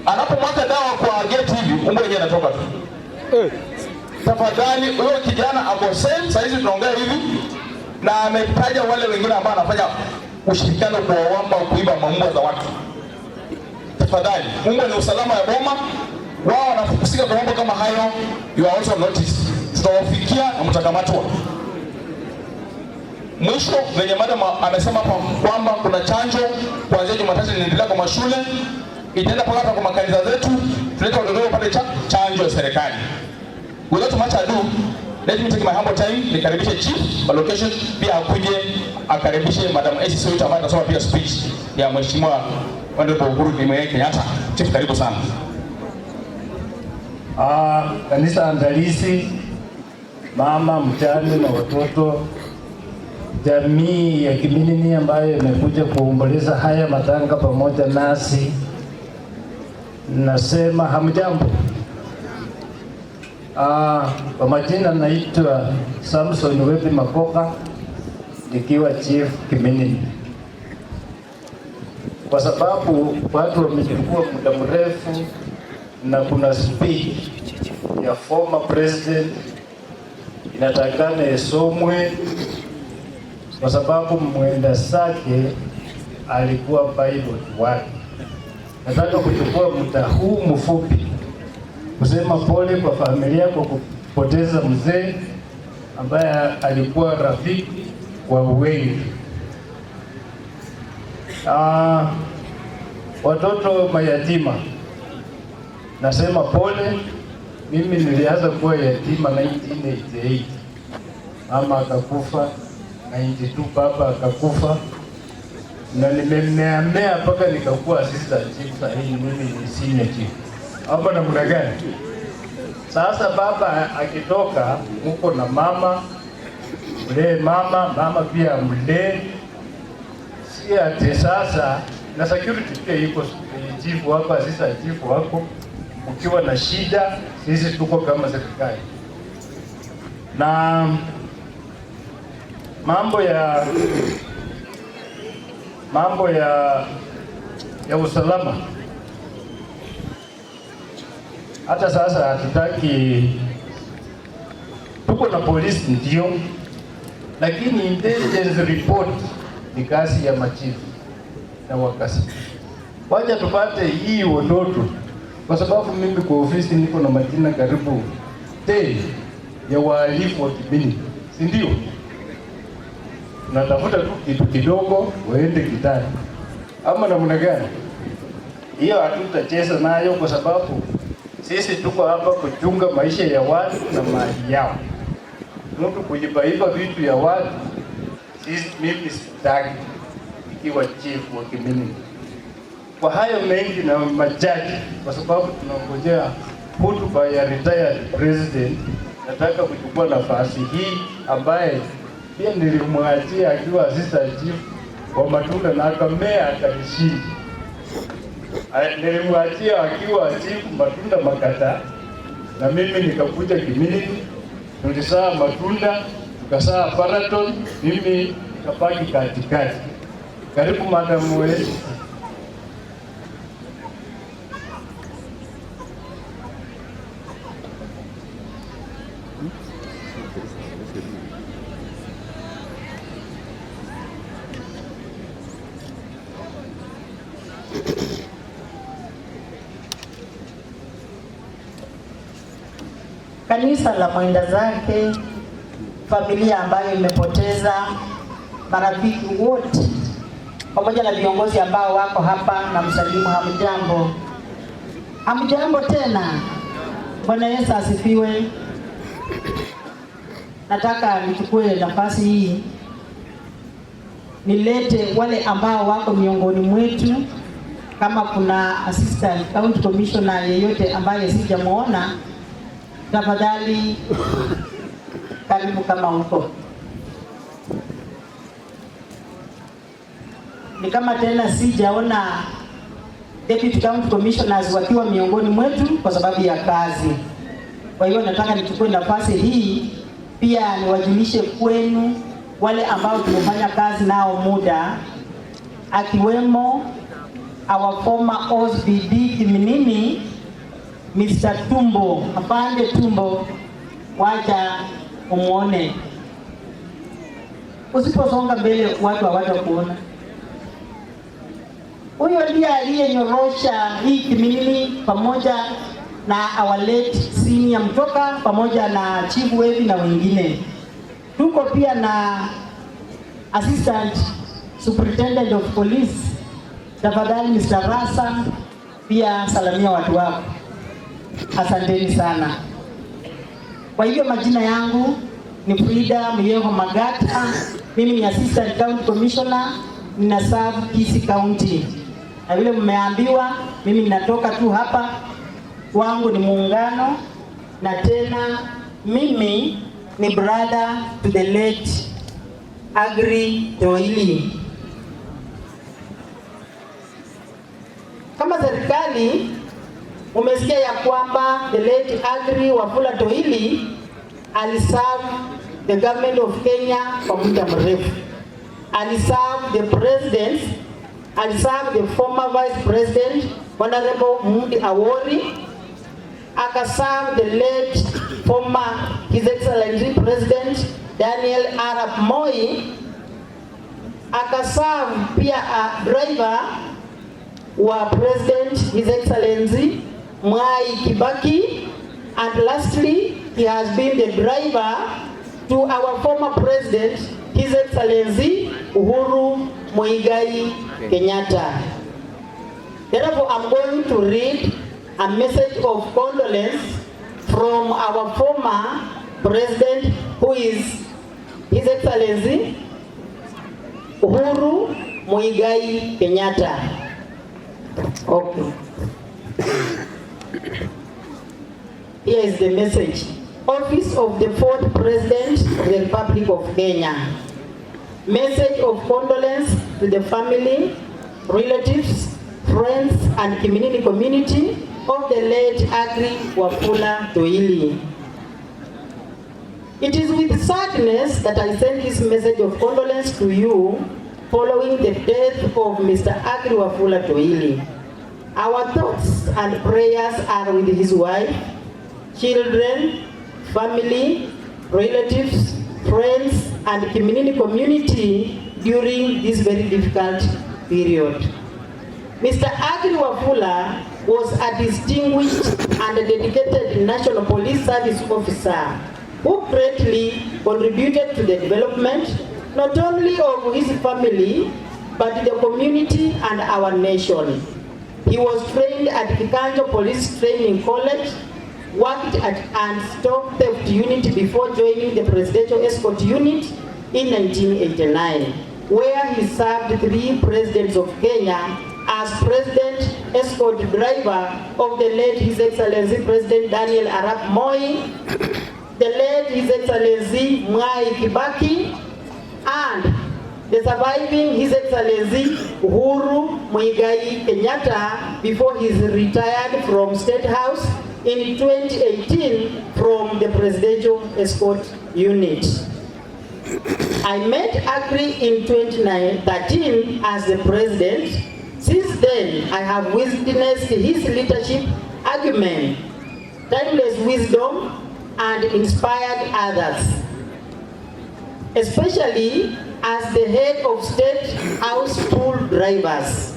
Anapomwaga dawa kwa gate hivi, mbwa yenyewe anatoka tu. Tafadhali, huyo kijana ako safe, sasa hizi tunaongea hivi, na ametaja wale wengine ambao anafanya ushirikiano kwa wamba kuiba mbwa za watu. Tafadhali, mbwa ni usalama ya boma, wao wanafukusika kwa mambo kama hayo, you are also notice. Tutawafikia na mtakamatwa. Mwisho, venye madam amesema kwamba kuna chanjo kuanzia Jumatatu inaendelea kwa mashule, itaenda mpaka kwa makanisa zetu, tuleta watoto wapate chanjo ya serikali. Without much ado, let me take my humble time nikaribishe chief wa location, pia akuje akaribishe madam ACC wetu ambaye atasoma pia speech ya mheshimiwa Honorable Uhuru Muigai Kenyatta. Chief, karibu sana. Kanisa andalisi, mama mjane na watoto, jamii ya Kiminini ambayo imekuja kuomboleza haya matanga pamoja nasi, nasema hamjambo. Kwa majina naitwa Samson Webi Makoka, nikiwa chief Kiminini. Kwa sababu watu wamechukua muda mrefu na kuna speech ya former president inatakana isomwe, kwa sababu mwenda zake alikuwa pilot wake. Nataka kuchukua muda huu mfupi kusema pole kwa familia kwa kupoteza mzee ambaye alikuwa rafiki wa wengi. Watoto mayatima, nasema pole. Mimi nilianza kuwa yatima 1988, mama akakufa 92, baba akakufa, na nimemeamea mpaka nikakuwa assistant chief. Sasa mimi ni senior chief hapa. Namna gani? Sasa baba akitoka, mko na mama mlee, mama pia mlee, si ati sasa na security pia iko chief wako, assistant chief wako. Ukiwa na shida, sisi tuko kama serikali. Na mambo ya usalama, hata sasa hatutaki. Tuko na polisi ndio, lakini intelligence report ni kazi ya machifu na wakasi. Wacha tupate hii watoto, kwa sababu mimi kwa ofisi niko na majina karibu 10 ya wahalifu wa kibini, si ndio? Natafuta tu kitu kidogo waende kitani, ama namna gani? Hiyo hatutacheza nayo, kwa sababu sisi tuko hapa kuchunga maisha ya watu na mali yao. Mtu kujibaiba vitu ya watu, mimi sitaki ikiwa chief wa kibini. Kwa hayo mengi na machache, kwa sababu tunangojea hotuba ya retired president, nataka kuchukua nafasi hii ambaye pia nilimwachia akiwa assistant chief wa Matunda na akamea akanishinda. Nilimwachia akiwa chief Matunda Makata, na mimi nikakuja Kimilili, tulisaa Matunda, tukasaa Paraton, mimi nikapaki katikati. Karibu madamu wetu. Kanisa la Mwenda Zake, familia ambayo imepoteza marafiki wote, pamoja na viongozi ambao wako hapa, na msalimu. Hamjambo? Hamjambo tena. Bwana Yesu asifiwe. Nataka nichukue nafasi hii nilete wale ambao wako miongoni mwetu. Kama kuna assistant county commissioner yeyote ambaye sijamuona, tafadhali karibu kama huko. Ni kama tena sijaona deputy county commissioners wakiwa miongoni mwetu kwa sababu ya kazi. Kwa hiyo nataka nichukue nafasi hii pia niwajulishe kwenu wale ambao tumefanya kazi nao muda, akiwemo our former OSBD Kiminini, Mr. Tumbo, Apande Tumbo, wacha umuone. Usiposonga mbele watu hawaja kuona. Huyo ndiye aliyenyorosha hii Kiminini pamoja na our late senior Mtoka pamoja na chief wetu na wengine. Tuko pia na assistant superintendent of police. Tafadhali Mr. Rasa, pia salamia watu wako. Asanteni sana. Kwa hiyo majina yangu ni Frida Myeho Magata. Mimi ni assistant county commissioner, nina serve Kisii County. Na vile mmeambiwa, mimi ninatoka tu hapa, wangu ni muungano, na tena mimi ni brother to the late Agri Toili. Kama serikali umesikia ya kwamba the late Agri Wafula Toili aliserve the government of Kenya kwa muda mrefu. Aliserve the president, aliserve the former vice president Honorable Mudi Awori, akaserve the late former His Excellency President Daniel Arap Moi, akaserve pia a driver wa President His Excellency Mwai Kibaki, and lastly he has been the driver to our former President His Excellency Uhuru Muigai Kenyatta. Therefore, I'm going to read a message of condolence from our former president, who is His Excellency Uhuru Muigai Kenyatta. Okay. Here is the message. Office of the 4th President of the Republic of Kenya. Message of condolence to the family, relatives, friends, and community of the late Aggrey Wafula Toili. It is with sadness that I send this message of condolence to you following the death of Mr. Aggrey Wafula Toili. Our thoughts and prayers are with his wife, children, family, relatives, friends, and community during this very difficult period. Mr. Aggrey Wafula was a distinguished and dedicated National Police Service officer who greatly contributed to the development not only of his family, but the community and our nation. He was trained at Kikanjo Police Training College, worked at Anti-Stop Theft Unit before joining the Presidential Escort Unit in 1989, where he served 3 presidents of Kenya as President Escort Driver of the late His Excellency President Daniel Arap Moi, the late His Excellency Mwai Kibaki, and the surviving His Excellency Uhuru Muigai Kenyatta before he retired from State House in 2018 from the Presidential Escort Unit. I met Aggrey in 2013 as the President. Since then, I have witnessed his leadership acumen, timeless wisdom, and inspired others, especially as the head of State House pool drivers.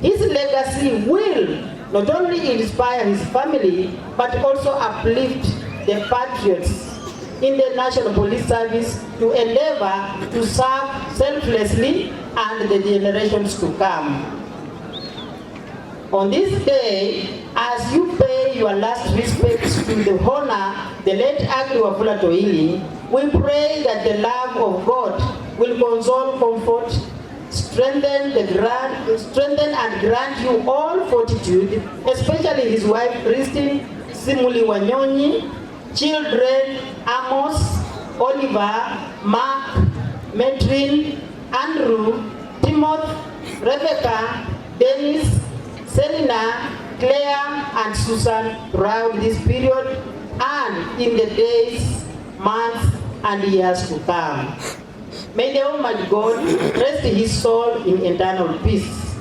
His legacy will not only inspire his family, but also uplift the patriots in the National Police Service to endeavor to serve selflessly and the generations to come. On this day, as you pay your last respects to the honor the late Aggrey Wafula Toili, we pray that the love of God will console, comfort, strengthen and grant you all fortitude, especially his wife Christine Simuli Wanyonyi, children Amos, Oliver, Mark, Metrin, Andrew, Timothy, Rebecca, Dennis, Selina, Claire, and Susan throughout this period and in the days, months, and years to come. May the Almighty God rest his soul in eternal peace.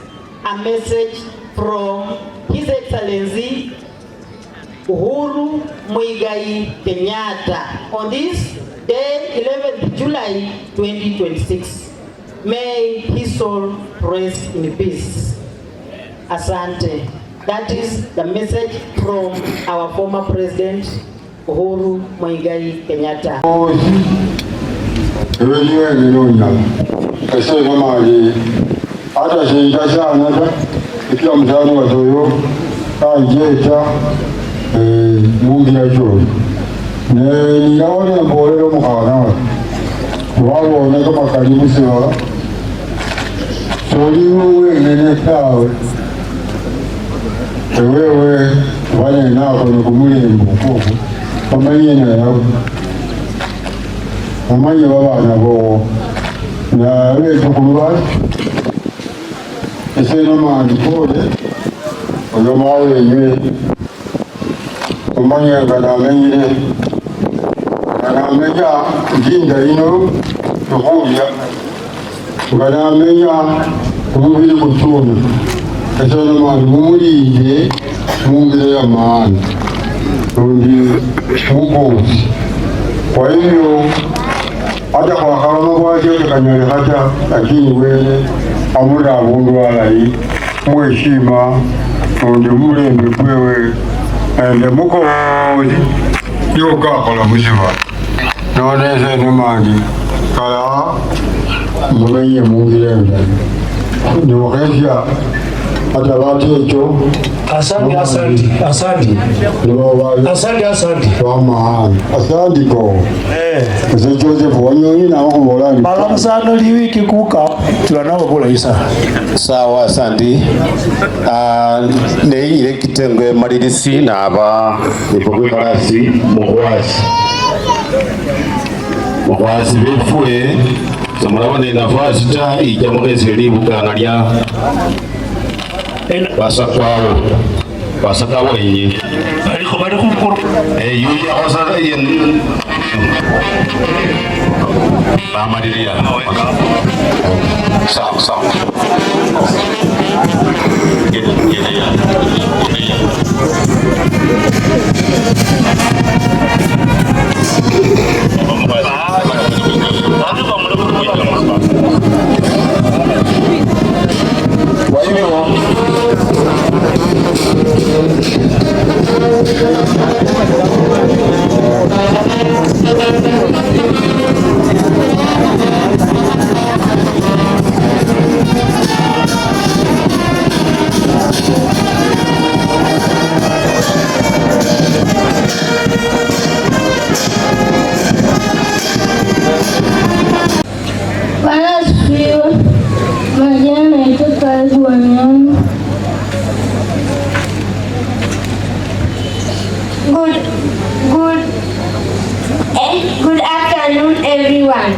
A message from His Excellency Uhuru Muigai Kenyatta on this day, 11th July 2026. May his soul rest in peace. Asante. That is the message from our former President Uhuru Muigai Kenyatta. wewe wale nao kwenye kumulembo kufu pamanye na yao pamanye baba nabo na wewe tukumba eseno mani pole oyo mawe yeye pamanye kana mengine kana meja jinda ino tukuya kana meja kumubili kutuna eseno mani mumulije mumbile ya maana ndi mugozi. Kwa hiyo hata kwa kalama kwaje kanyole hata lakini wewe amura abundu walai mweshima ndi mulembe kwewe ende mugozi yoka kola musiba noneze nemani kala mumenye mungirenda niwakesha hata watecho. Asante, asante, asante. Asante, asante. Kwa maana. Asante ko. Mzee Joseph Wanyonyi na wako molani. Malamu sana liwiki kuka. Tulanao bola isa. Sawa, asante. Ne ile kitengwe maririsi na aba ipogwe karasi muhwasi. Muhwasi befue. Samurabane nafasi ta ijamugeze libuka nalya. Basakwawo basakawo yenye ariko bari kumukuru yuya osara yen bamaririya sawa ya kwa hivyo Good afternoon, everyone.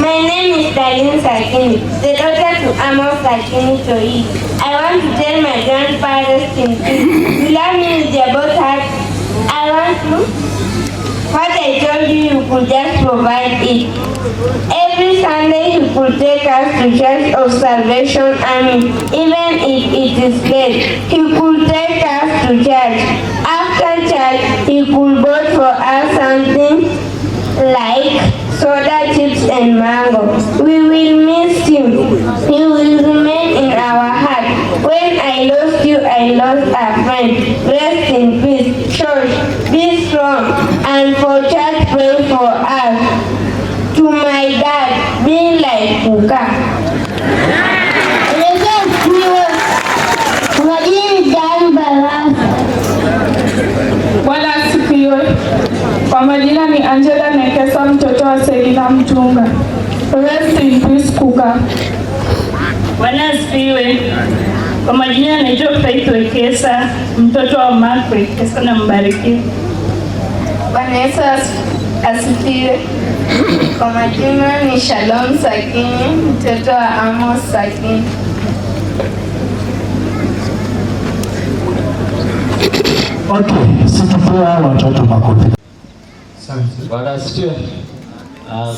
My name is Darlene Sakini, the daughter to Amos Sakini Choi. I want to tell my grandfather's things. You love me with your both hearts. I want to. What I told you could just provide it. Every Sunday he could take us to Church of Salvation Army. Even if it is late, he could take us to church. After church, he could buy for us something like soda, chips and mango. We will miss him. He will remain in our heart. When I lost you, I lost a friend. Rest in peace. Church, be strong. And for church, pray for us. To my dad, be like Kuka. Bwana asifiwe. Kwa majina ni Angela Nekesa, mtoto wa Selina Mtunga. Rest in peace Kuka. Bwana asifiwe. Kwa majina naitwa Faith Wekesa, mtoto wa Mark Wekesa na mbarikiwe. Bwana Yesu asifiwe. Kwa majina ni Shalom Sakini, mtoto wa Amos Sakini. Okay, situpea watoto makofi. Bwana asifiwe.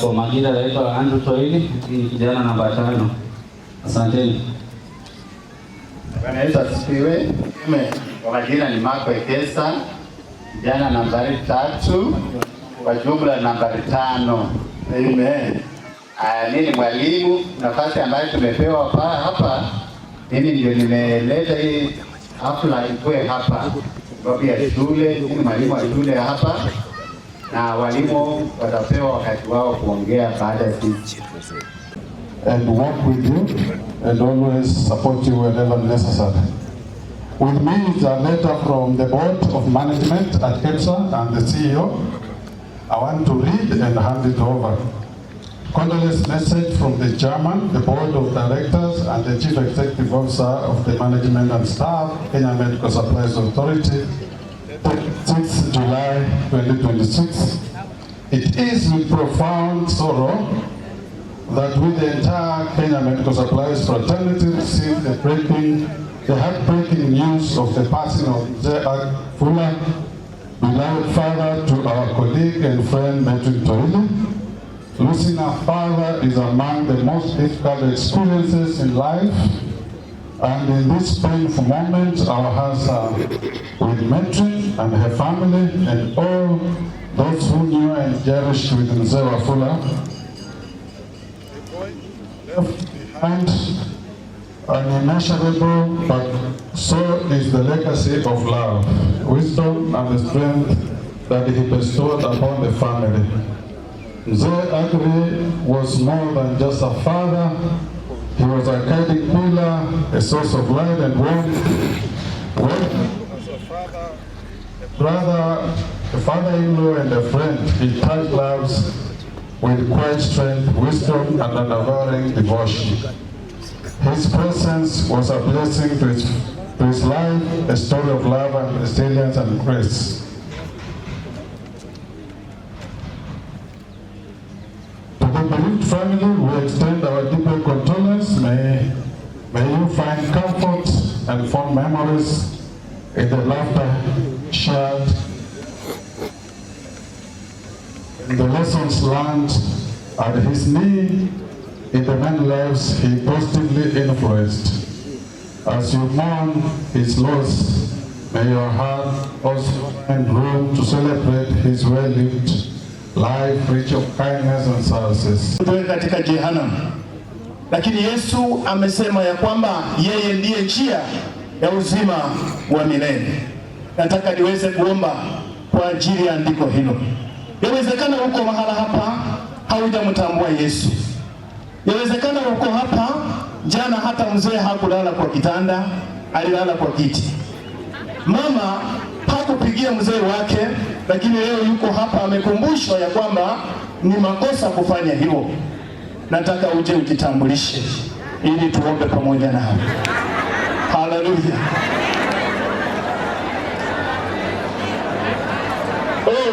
Kwa majina naitwa Andrew Toili, ni kijana namba 5. Asanteni. Bwana Yesu asifiwe. Kwa majina ni Mark Wekesa, kijana nambari 3, kwa jumla nambari 5. Amen. Mimi ni mwalimu, nafasi ambayo tumepewa hapa. Mimi ndio nimeleta hii hafla ikuwe hapa. Sababu ya shule, mimi ni mwalimu wa shule hapa. Na walimu watapewa wakati wao kuongea baada ya sisi. And work with you and always support you whenever necessary. With me is a letter from the Board of Management at KEPSA and the CEO. I want to read and hand it over. Condolence message from the Chairman, the Board of Directors and the Chief Executive Officer of the Management and Staff, Kenya Medical Supplies Authority, 6 July 2026. It is with profound sorrow that with the entire Kenya Medical Supplies fraternity received the heartbreaking news of the passing of J.R. Fuller, beloved father to our colleague and friend Metrin Toili. Losing a father is among the most difficult experiences in life, and in this painful moment, our hearts are with Metrin and her family and all those who knew and cherished with Mzee Fuller. Left behind an immeasurable, but so is the legacy of love, wisdom, and the strength that he bestowed upon the family. Mzee Agri was more than just a father. He was a guiding pillar, a source of light and warmth. As a father, a brother, a father-in-law and a friend, he touched lives with quiet strength, wisdom and unwavering devotion. His presence was a blessing to his life, a story of love and resilience and grace. To the bereaved family, we extend our deepest condolence. May you find comfort and fond memories in the laughter shared, in the lessons learned at his knee, in the many lives he positively influenced. As you mourn his loss, may your heart also find room to celebrate his well-lived life, rich of kindness and services. Katika Jehanamu. Lakini Yesu amesema ya kwamba yeye ndiye njia ya uzima wa milele. Nataka niweze kuomba kwa ajili ya andiko hilo. Yawezekana uko mahala hapa haujamtambua Yesu. Yawezekana uko hapa jana hata mzee hakulala kwa kitanda, alilala kwa kiti. Mama hakupigia mzee wake, lakini leo yuko hapa amekumbushwa ya kwamba ni makosa kufanya hivyo. Nataka uje ujitambulishe ili tuombe pamoja nawe. Haleluya.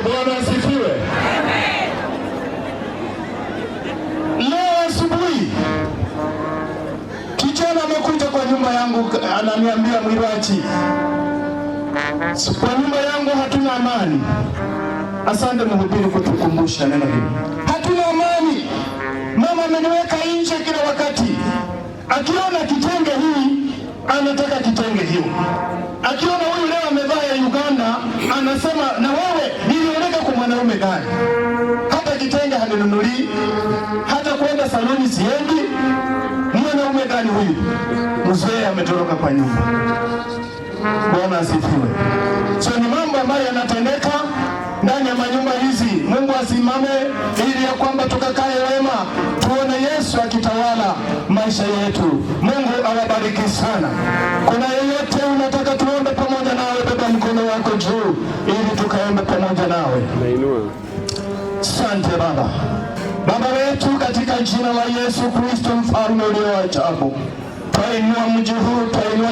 Bwana asifiwe. Leo asubuhi kijana amekuja kwa nyumba yangu, ananiambia Mwirachi, kwa nyumba yangu hatuna amani. Asante mhubiri kutukumbusha neno hili. Hatuna amani. Mama ameniweka nje kila wakati. Akiona kitenge hii, anataka kitenge hiyo. Akiona huyu leo amevaa ya Uganda, anasema na wewe nilioleka kwa mwanaume gani? Hata kitenge haninunuli, hata kwenda saloni siendi. Mwanaume gani huyu? Mzee ametoroka kwa nyumba. Bwana asifiwe. So ni mambo ambayo yanatendeka ndani ya manyumba hizi. Mungu asimame ili ya kwamba tukakae wema, tuone Yesu akitawala maisha yetu. Mungu awabariki sana. Kuna yeyote unataka tuombe pamoja nawe, beba mkono wako juu ili tukaombe pamoja nawe. Asante Baba. Baba wetu, katika jina la Yesu Kristo mfalme ulio ajabu, twainua mji huu, twainua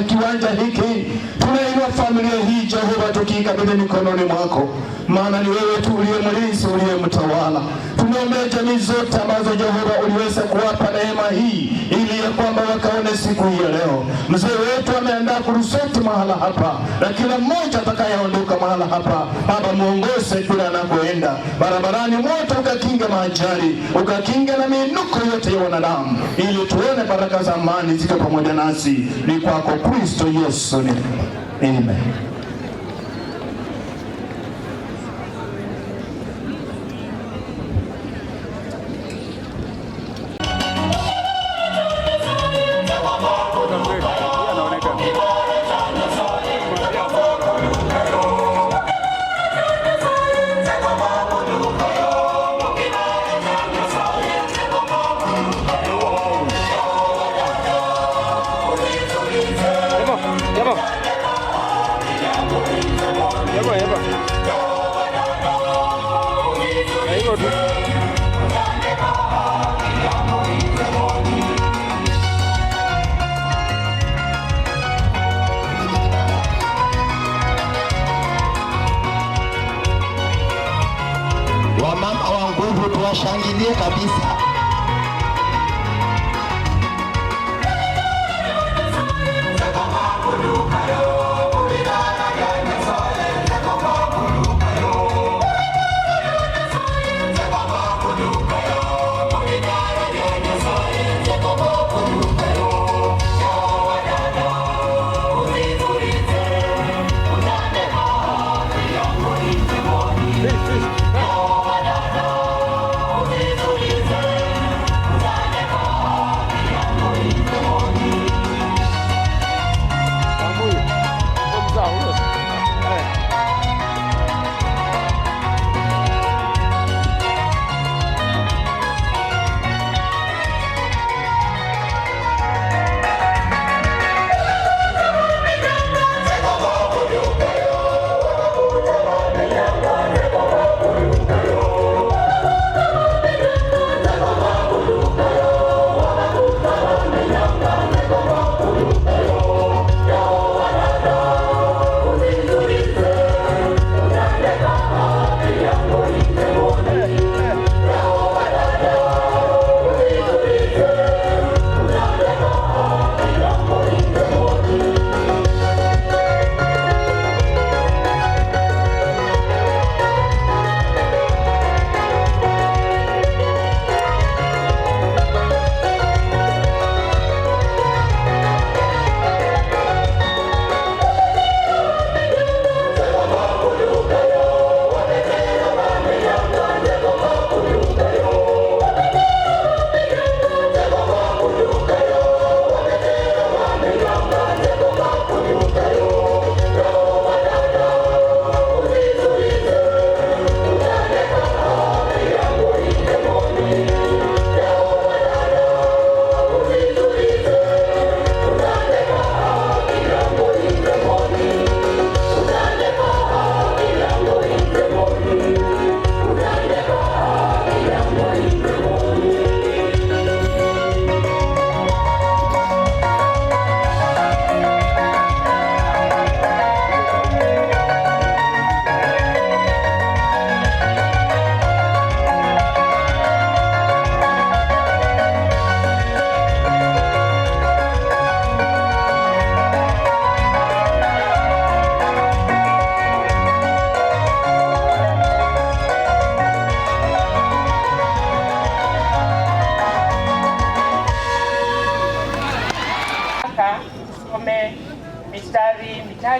kiwanja hiki, tunainua familia hii Jehova, tukikabidhi mikononi mwako, maana ni wewe tu uliye mlinzi, uliye mtawala. Tunaombea jamii zote ambazo Jehova uliweza kuwapa neema hii ili ya kwamba wakaone siku hii ya leo. Mzee wetu ameandaa kurusoti mahala hapa, na kila mmoja atakayeondoka mahala hapa, Baba muongoze kila anakoenda. Barabarani moto ukakinge maajali, ukakinge na minuko yote ya wanadamu, ili tuone baraka za amani ziko pamoja nasi. Ni kwako Kristo Yesu. Amen. Wamama wa nguvu tuwashangilie kabisa.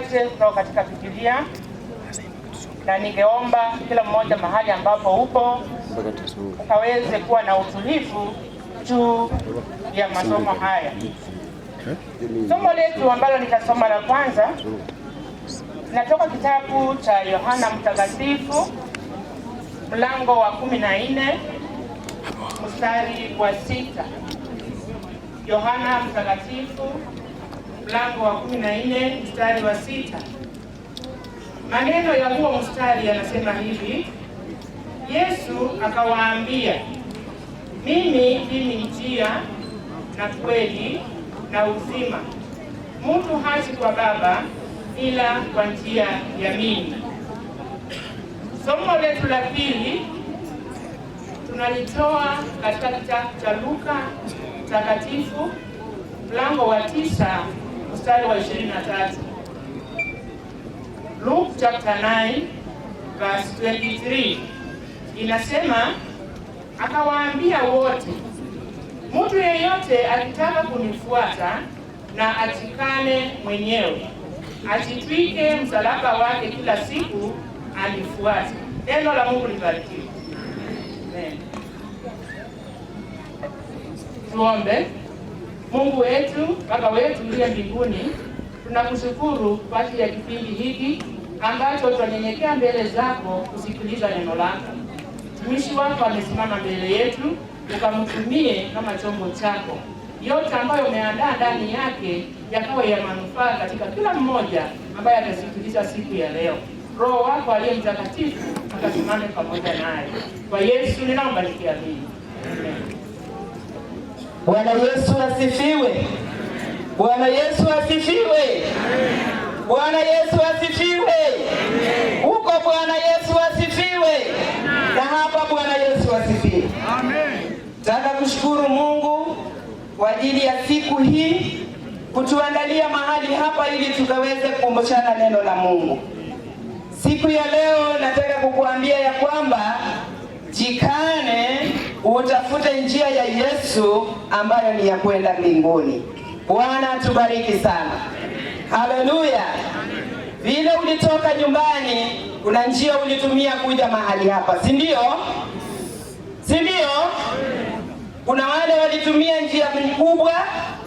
machache kutoka katika Biblia, na ningeomba kila mmoja mahali ambapo upo ukaweze kuwa na utulivu juu ya masomo haya. Somo letu ambalo nitasoma la kwanza natoka kitabu cha Yohana Mtakatifu mlango wa 14 mstari wa 6. Yohana Mtakatifu mlango wa 14 mstari wa 6. Maneno ya huo mstari yanasema hivi: Yesu akawaambia, mimi ndimi njia na kweli na uzima. Mtu haji kwa Baba ila kwa njia ya mimi. Somo letu la pili tunalitoa katika kitabu cha Luka Mtakatifu mlango wa 9 mstari wa 23. Luke chapter 9 verse 23 inasema, akawaambia wote, mtu yeyote akitaka kunifuata na ajikane mwenyewe, ajitwike msalaba wake kila siku anifuate. Neno la Mungu libarikiwe. Amen. Tuombe. Mungu wetu, Baba wetu uliye mbinguni, tunakushukuru kwa ajili ya kipindi hiki ambacho tunanyenyekea mbele zako kusikiliza neno lako. Mtumishi wako amesimama mbele yetu, ukamtumie kama chombo chako. Yote ambayo umeandaa ndani yake yakawa ya manufaa katika kila mmoja ambaye atasikiliza siku ya leo. Roho wako aliye mtakatifu akasimame pamoja naye. Kwa Yesu ninaomba nikiamini. Amen. Bwana Yesu asifiwe. Bwana Yesu asifiwe. Bwana Yesu asifiwe. Huko Bwana Yesu asifiwe. Na hapa Bwana Yesu asifiwe. Amen. Nataka kushukuru Mungu kwa ajili ya siku hii kutuandalia mahali hapa ili tukaweze kukumbushana neno la Mungu. Siku ya leo nataka kukuambia ya kwamba jikane utafute njia ya Yesu ambayo ni ya kwenda mbinguni. Bwana tubariki sana. Haleluya. Vile ulitoka nyumbani, kuna njia ulitumia kuja mahali hapa, si ndio? Si ndio? Kuna wale walitumia njia kubwa,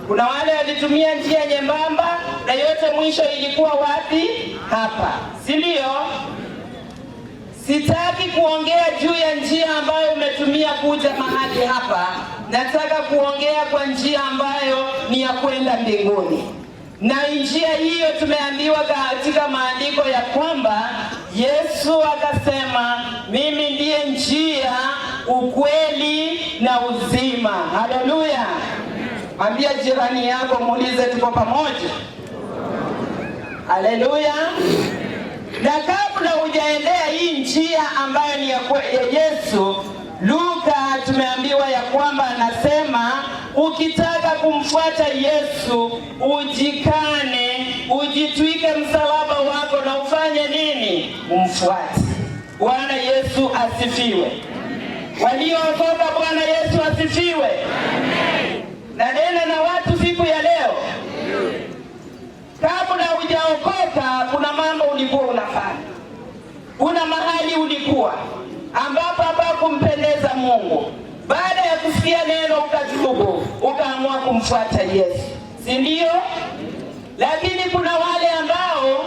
kuna wale walitumia njia nyembamba, na yote mwisho ilikuwa wapi? Hapa, si ndio? Sitaki kuongea juu ya njia ambayo umetumia kuja mahali hapa. Nataka kuongea kwa njia ambayo ni ya kwenda mbinguni. Na njia hiyo tumeambiwa katika maandiko ya kwamba Yesu akasema, mimi ndiye njia, ukweli na uzima. Haleluya. Ambia jirani yako, muulize tuko pamoja. Haleluya. Na kabla hujaendea hii njia ambayo ni ya Yesu, Luka tumeambiwa ya kwamba anasema ukitaka kumfuata Yesu ujikane, ujitwike msalaba wako na ufanye nini? Umfuate. Bwana Yesu asifiwe. Waliookoka Bwana Yesu asifiwe. Na nena na watu siku ya leo. Kabla hujaokoka kuna mambo ulikuwa unafanya. Kuna mahali ulikuwa ambapo hapakumpendeza Mungu. Baada ya kusikia neno ukatubu, ukaamua kumfuata Yesu. Si ndio? Lakini kuna wale ambao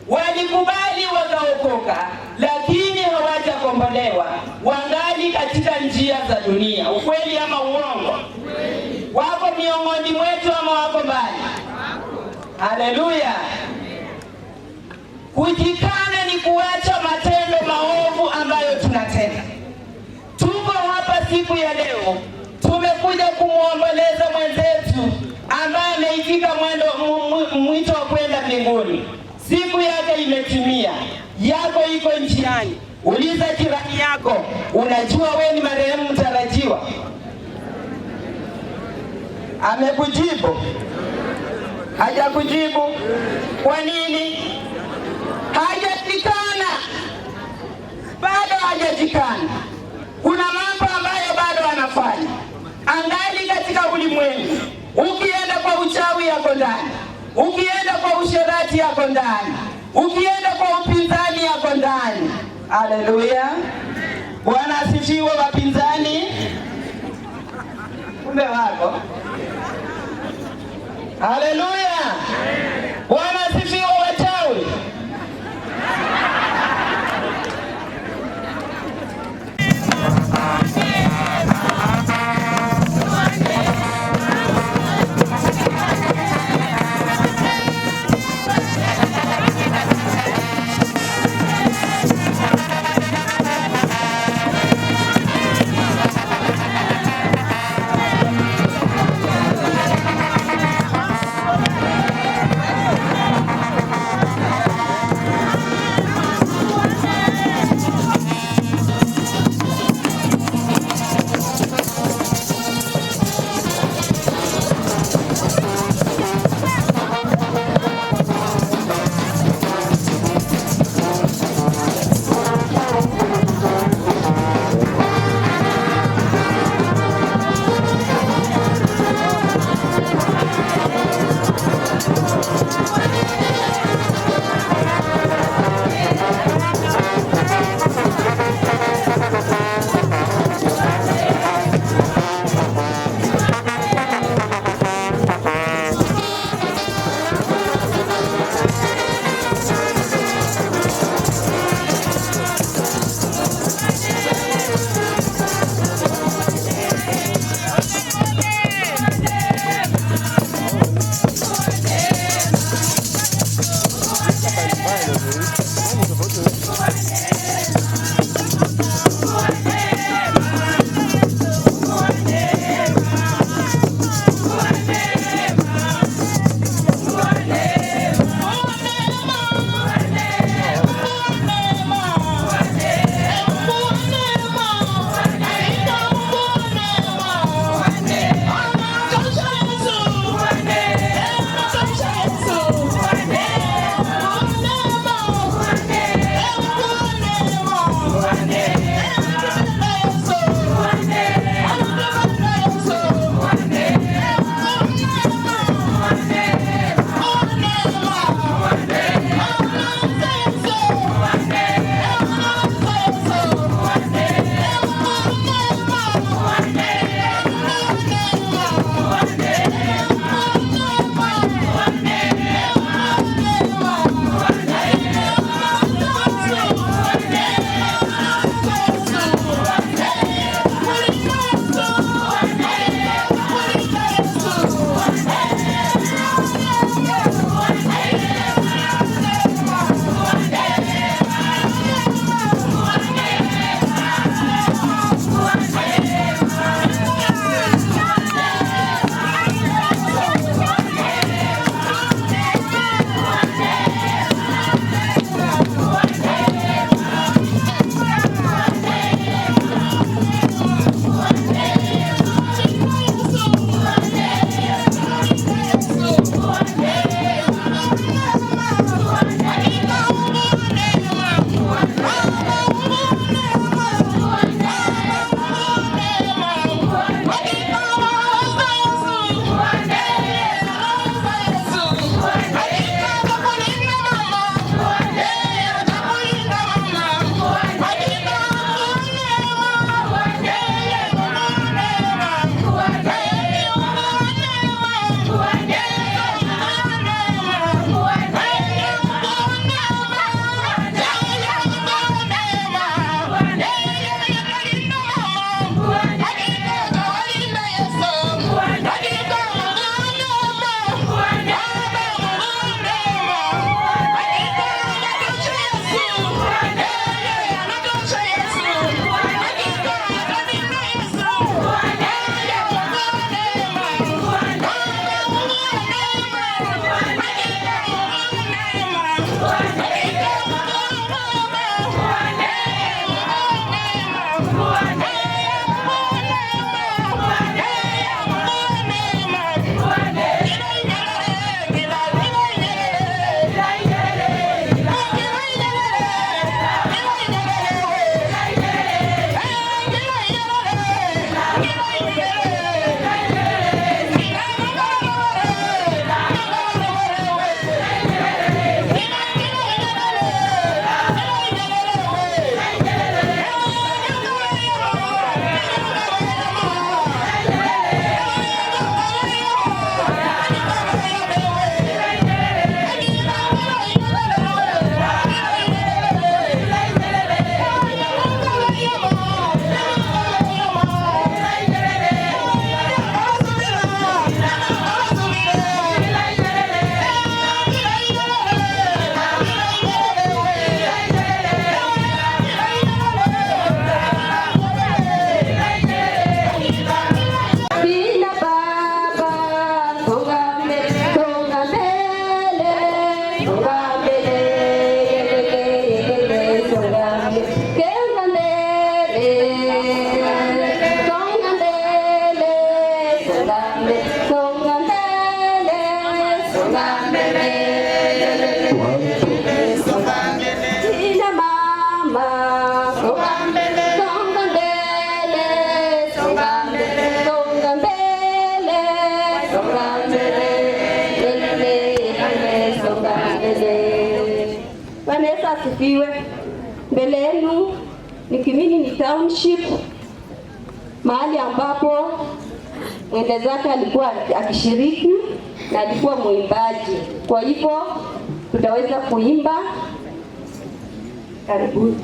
walikubali wakaokoka, lakini hawajakombolewa. Wangali katika njia za dunia. Ukweli ama uongo? Wako miongoni mwetu ama wako mbali? Haleluya. Kujikana ni kuacha matendo maovu ambayo tunatenda. Tuko hapa siku ya leo, tumekuja kumuomboleza mwenzetu ambaye ameifika mwito wa kwenda mbinguni. Siku yake imetimia, yako iko njiani. Uliza jirani yako, unajua wewe ni marehemu mtarajiwa? Amekujibu? Hajakujibu? Kwa nini? Hajajikana. Bado hajajikana. Kuna mambo ambayo bado anafanya. Angali katika ulimwengu. Ukienda kwa uchawi yako ndani. Ukienda kwa usherati yako ndani, ukienda kwa upinzani yako ndani. Haleluya. Bwana asifiwe wapinzani. Kumbe wako. Haleluya. Bwana asifiwe wachawi. songa mbele, songa mbele, songa mbele, songa mbele, songa mbele, songa mbele. Bwana Yesu asifiwe. Mbele yenu ni Kimilili Township, mahali ambapo mwendezake alikuwa akishiriki na alikuwa mwimbaji. Kwa hivyo tutaweza kuimba. Karibuni.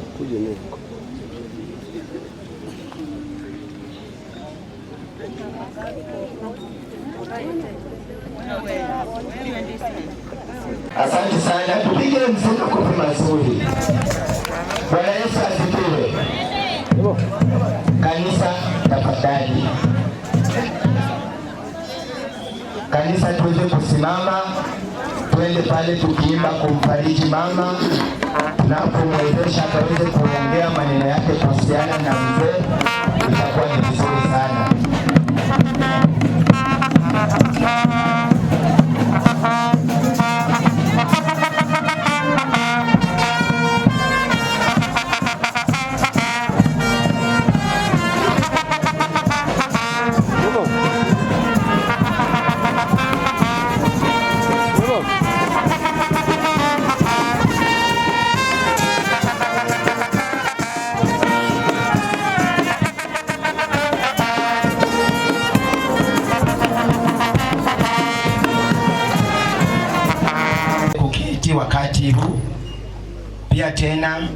Asante sana, tupige mziki kwa mazuri. Bwana Yesu asifiwe. Kanisa tafadhali. Kanisa tuweze kusimama, twende pale tukiimba kumfariji mama, tunapomwezesha akaweze kuongea maneno yake kuhusiana na mzee, itakuwa ni vizuri sana. Wakati huu pia tena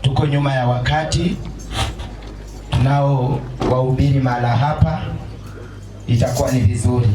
tuko nyuma ya wakati, tunao wahubiri mahala hapa, itakuwa ni vizuri.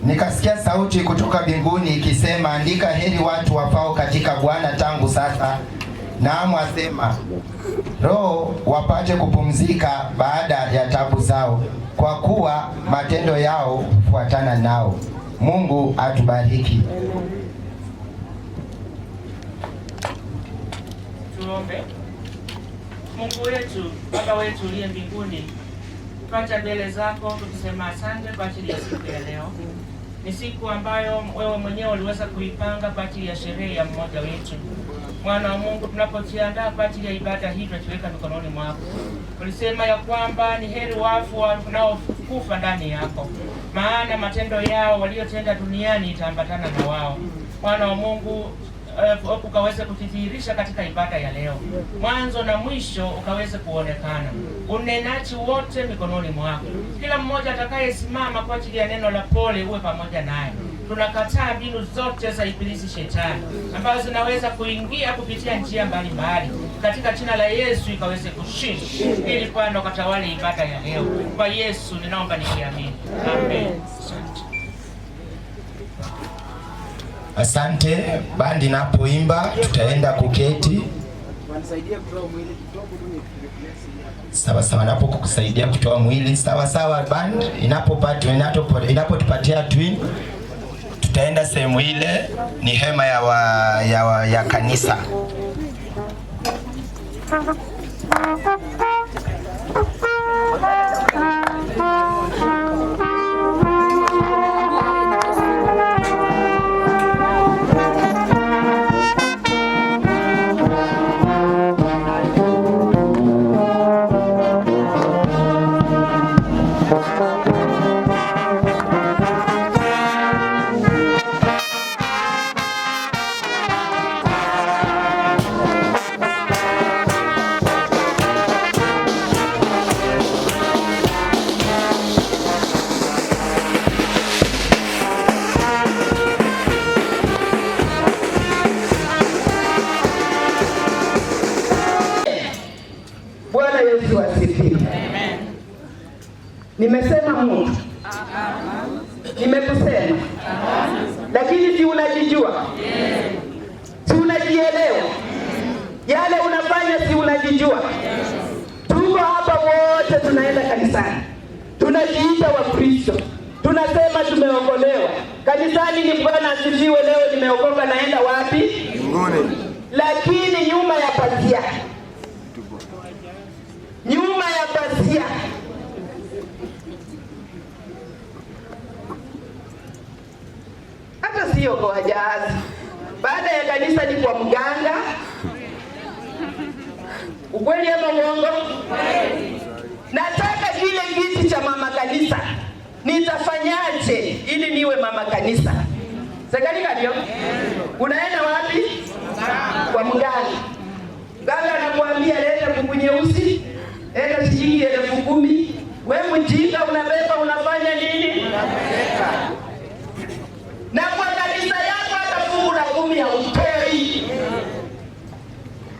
Nikasikia sauti kutoka mbinguni ikisema, andika, heri watu wafao katika Bwana tangu sasa. Naam, asema roho wapate kupumzika baada ya tabu zao, kwa kuwa matendo yao hufuatana nao. Mungu atubariki. Tuombe. Mungu wetu, Baba wetu uliye mbinguni, tuacha mbele zako tukisema asante kwa ajili ya siku ya leo. Ni siku ambayo wewe mwenyewe uliweza kuipanga kwa ajili ya sherehe ya mmoja wetu. Mwana wa Mungu, tunapojiandaa kwa ajili ya ibada hii tuweka mikononi mwako. Ulisema ya kwamba ni heri wafu wanaokufa ndani yako, maana matendo yao waliotenda duniani itaambatana na wao. Mwana wa Mungu, ukaweze kujidhihirisha katika ibada ya leo, mwanzo na mwisho ukaweze kuonekana. Unenaji wote mikononi mwako, kila mmoja atakayesimama kwa ajili ya neno la pole uwe pamoja naye. Tunakataa mbinu zote za ibilisi shetani ambazo zinaweza kuingia kupitia njia mbalimbali, katika jina la Yesu ikaweze kushinda, ili Bwana ukatawale ibada ya leo. Kwa Yesu ninaomba nikiamini, amen. Asante. Bandi napoimba tutaenda kuketi. Sawa sawa, napo kukusaidia kutoa mwili. Sawa sawa, band inapotupatia twin, tutaenda sehemu ile, ni hema ya kanisa. Nimesema Mungu, nimekusema, lakini si unajijua, si unajielewa, yale unafanya si unajijua. Tuko tunaenda kanisani, tunajiita Wakristo, tunasema tumeokolewa. Kanisani ni Bwana asifiwe, leo nimeokoka, naenda wapi? Mbinguni. Lakini nyuma ya pazia, nyuma ya pazia hata sio kwa wajahazi, baada ya kanisa ni kwa mganga. Ukweli ama uongo? Nataka kile kiti cha mama kanisa, nitafanyaje ili niwe mama kanisa? Sekalika ndio. Unaenda wapi? Kwa mganga. Mganga anakuambia leta kuku nyeusi, leta shilingi 10,000. Wewe mjinga unabeba, unafanya nini? Unabeba. Na kwa kanisa yako hata fungu la 10 hautoi.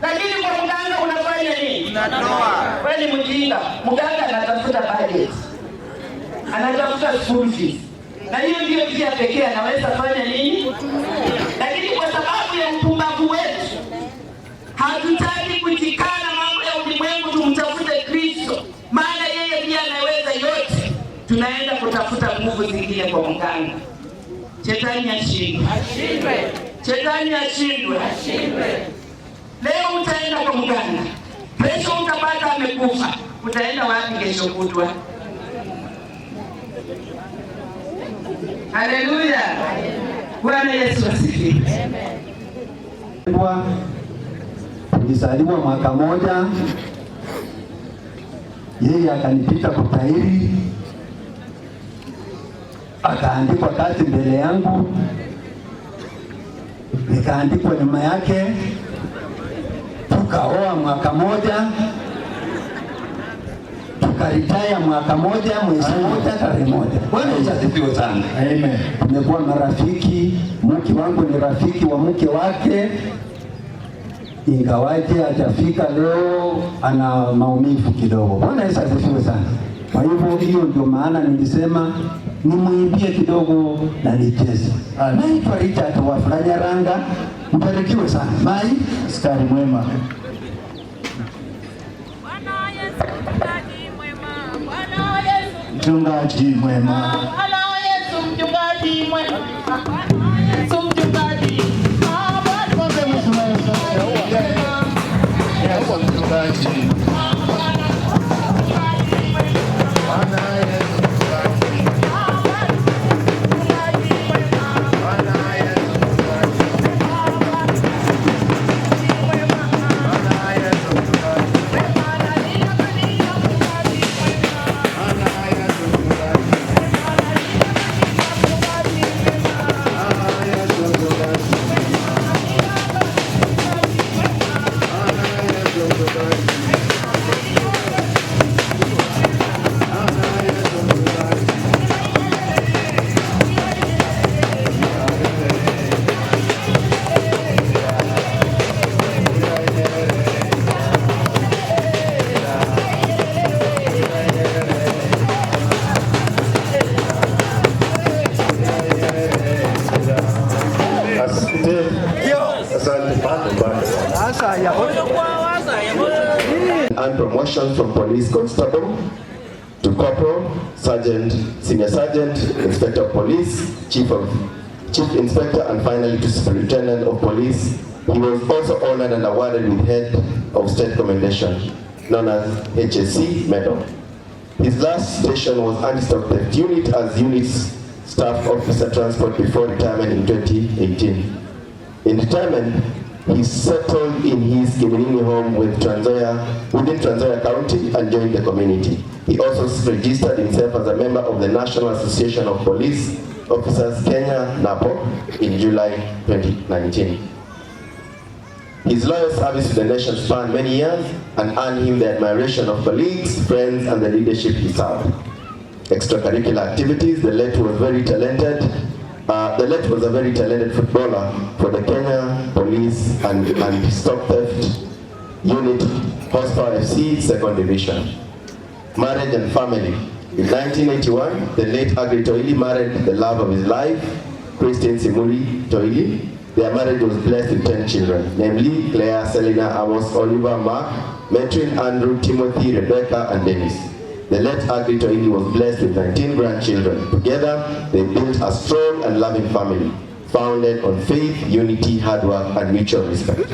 Lakini kwa mganga unafanya nini? Unatoa. Wewe ni mjinga. Mganga anatafuta budget, anatafuta school fees, na hiyo ndio njia pekee anaweza fanya nini. Lakini kwa sababu ya upumbavu wetu, hatutaki kujikana mambo ya ulimwengu, tumtafute Kristo, maana yeye ndiye anaweza yote. Tunaenda kutafuta nguvu zingine kwa mganga. Shetani ashindwe. Shetani ashindwe. Leo utaenda kwa mganga, kesho utapata amekufa. Utaenda wapi kesho kutwa? Haleluya. Bwana Yesu asifiwe. Nilisaliwa mwaka moja, yeye akanipita kutairi, akaandikwa kazi mbele yangu, nikaandikwa nyuma yake, tukaoa mwaka moja, tukaritaya mwaka moja, mwezi moja, tarehe moja. Bwana Yesu asifiwe sana. Amen. Tumekuwa marafiki, mke wangu ni rafiki wa mke wake, ingawaje hajafika leo, ana maumivu kidogo. Bwana Yesu asifiwe sana. Kwa hivyo hiyo ndio maana nilisema nimwimbie kidogo na nicheze. Naitwa Richard wa Fulanyaranga. Mbarikiwe sana. Mai askari mwema. Mchungaji mwema. Bwana Yesu mchungaji mwema. Yesu mchungaji. And promotion from police constable to corporal, sergeant, senior sergeant, inspector of police, chief inspector, and finally to superintendent of police. He was also honored and awarded with head of state commendation, known as HSC medal. His last station was anti-stock theft unit as unit staff officer transport before retirement in 2018. In retirement, he settled in his Kiminini home within Trans Nzoia County and joined the community. He also registered himself as a member of the National Association of Police Officers Kenya, NAPO, in July 2019. His loyal service to the nation spanned many years and earned him the admiration of colleagues, friends, and the leadership he served. Extracurricular activities, the late was very talented. The late was a very talented footballer for the Kenya Police and Stock Theft Unit, Horsepower FC, 2nd Division. Marriage and family. In 1981, the late Agri Toili married the love of his life, Christine Simuli Toili. Their marriage was blessed with 10 children, namely Claire, Selina, Amos, Oliver, Mark, Metrin, Andrew, Timothy, Rebecca, and Dennis. The late Agri Toili was blessed with 19 grandchildren. Together, they built a strong and loving family, founded on faith, unity, hard work, and mutual respect.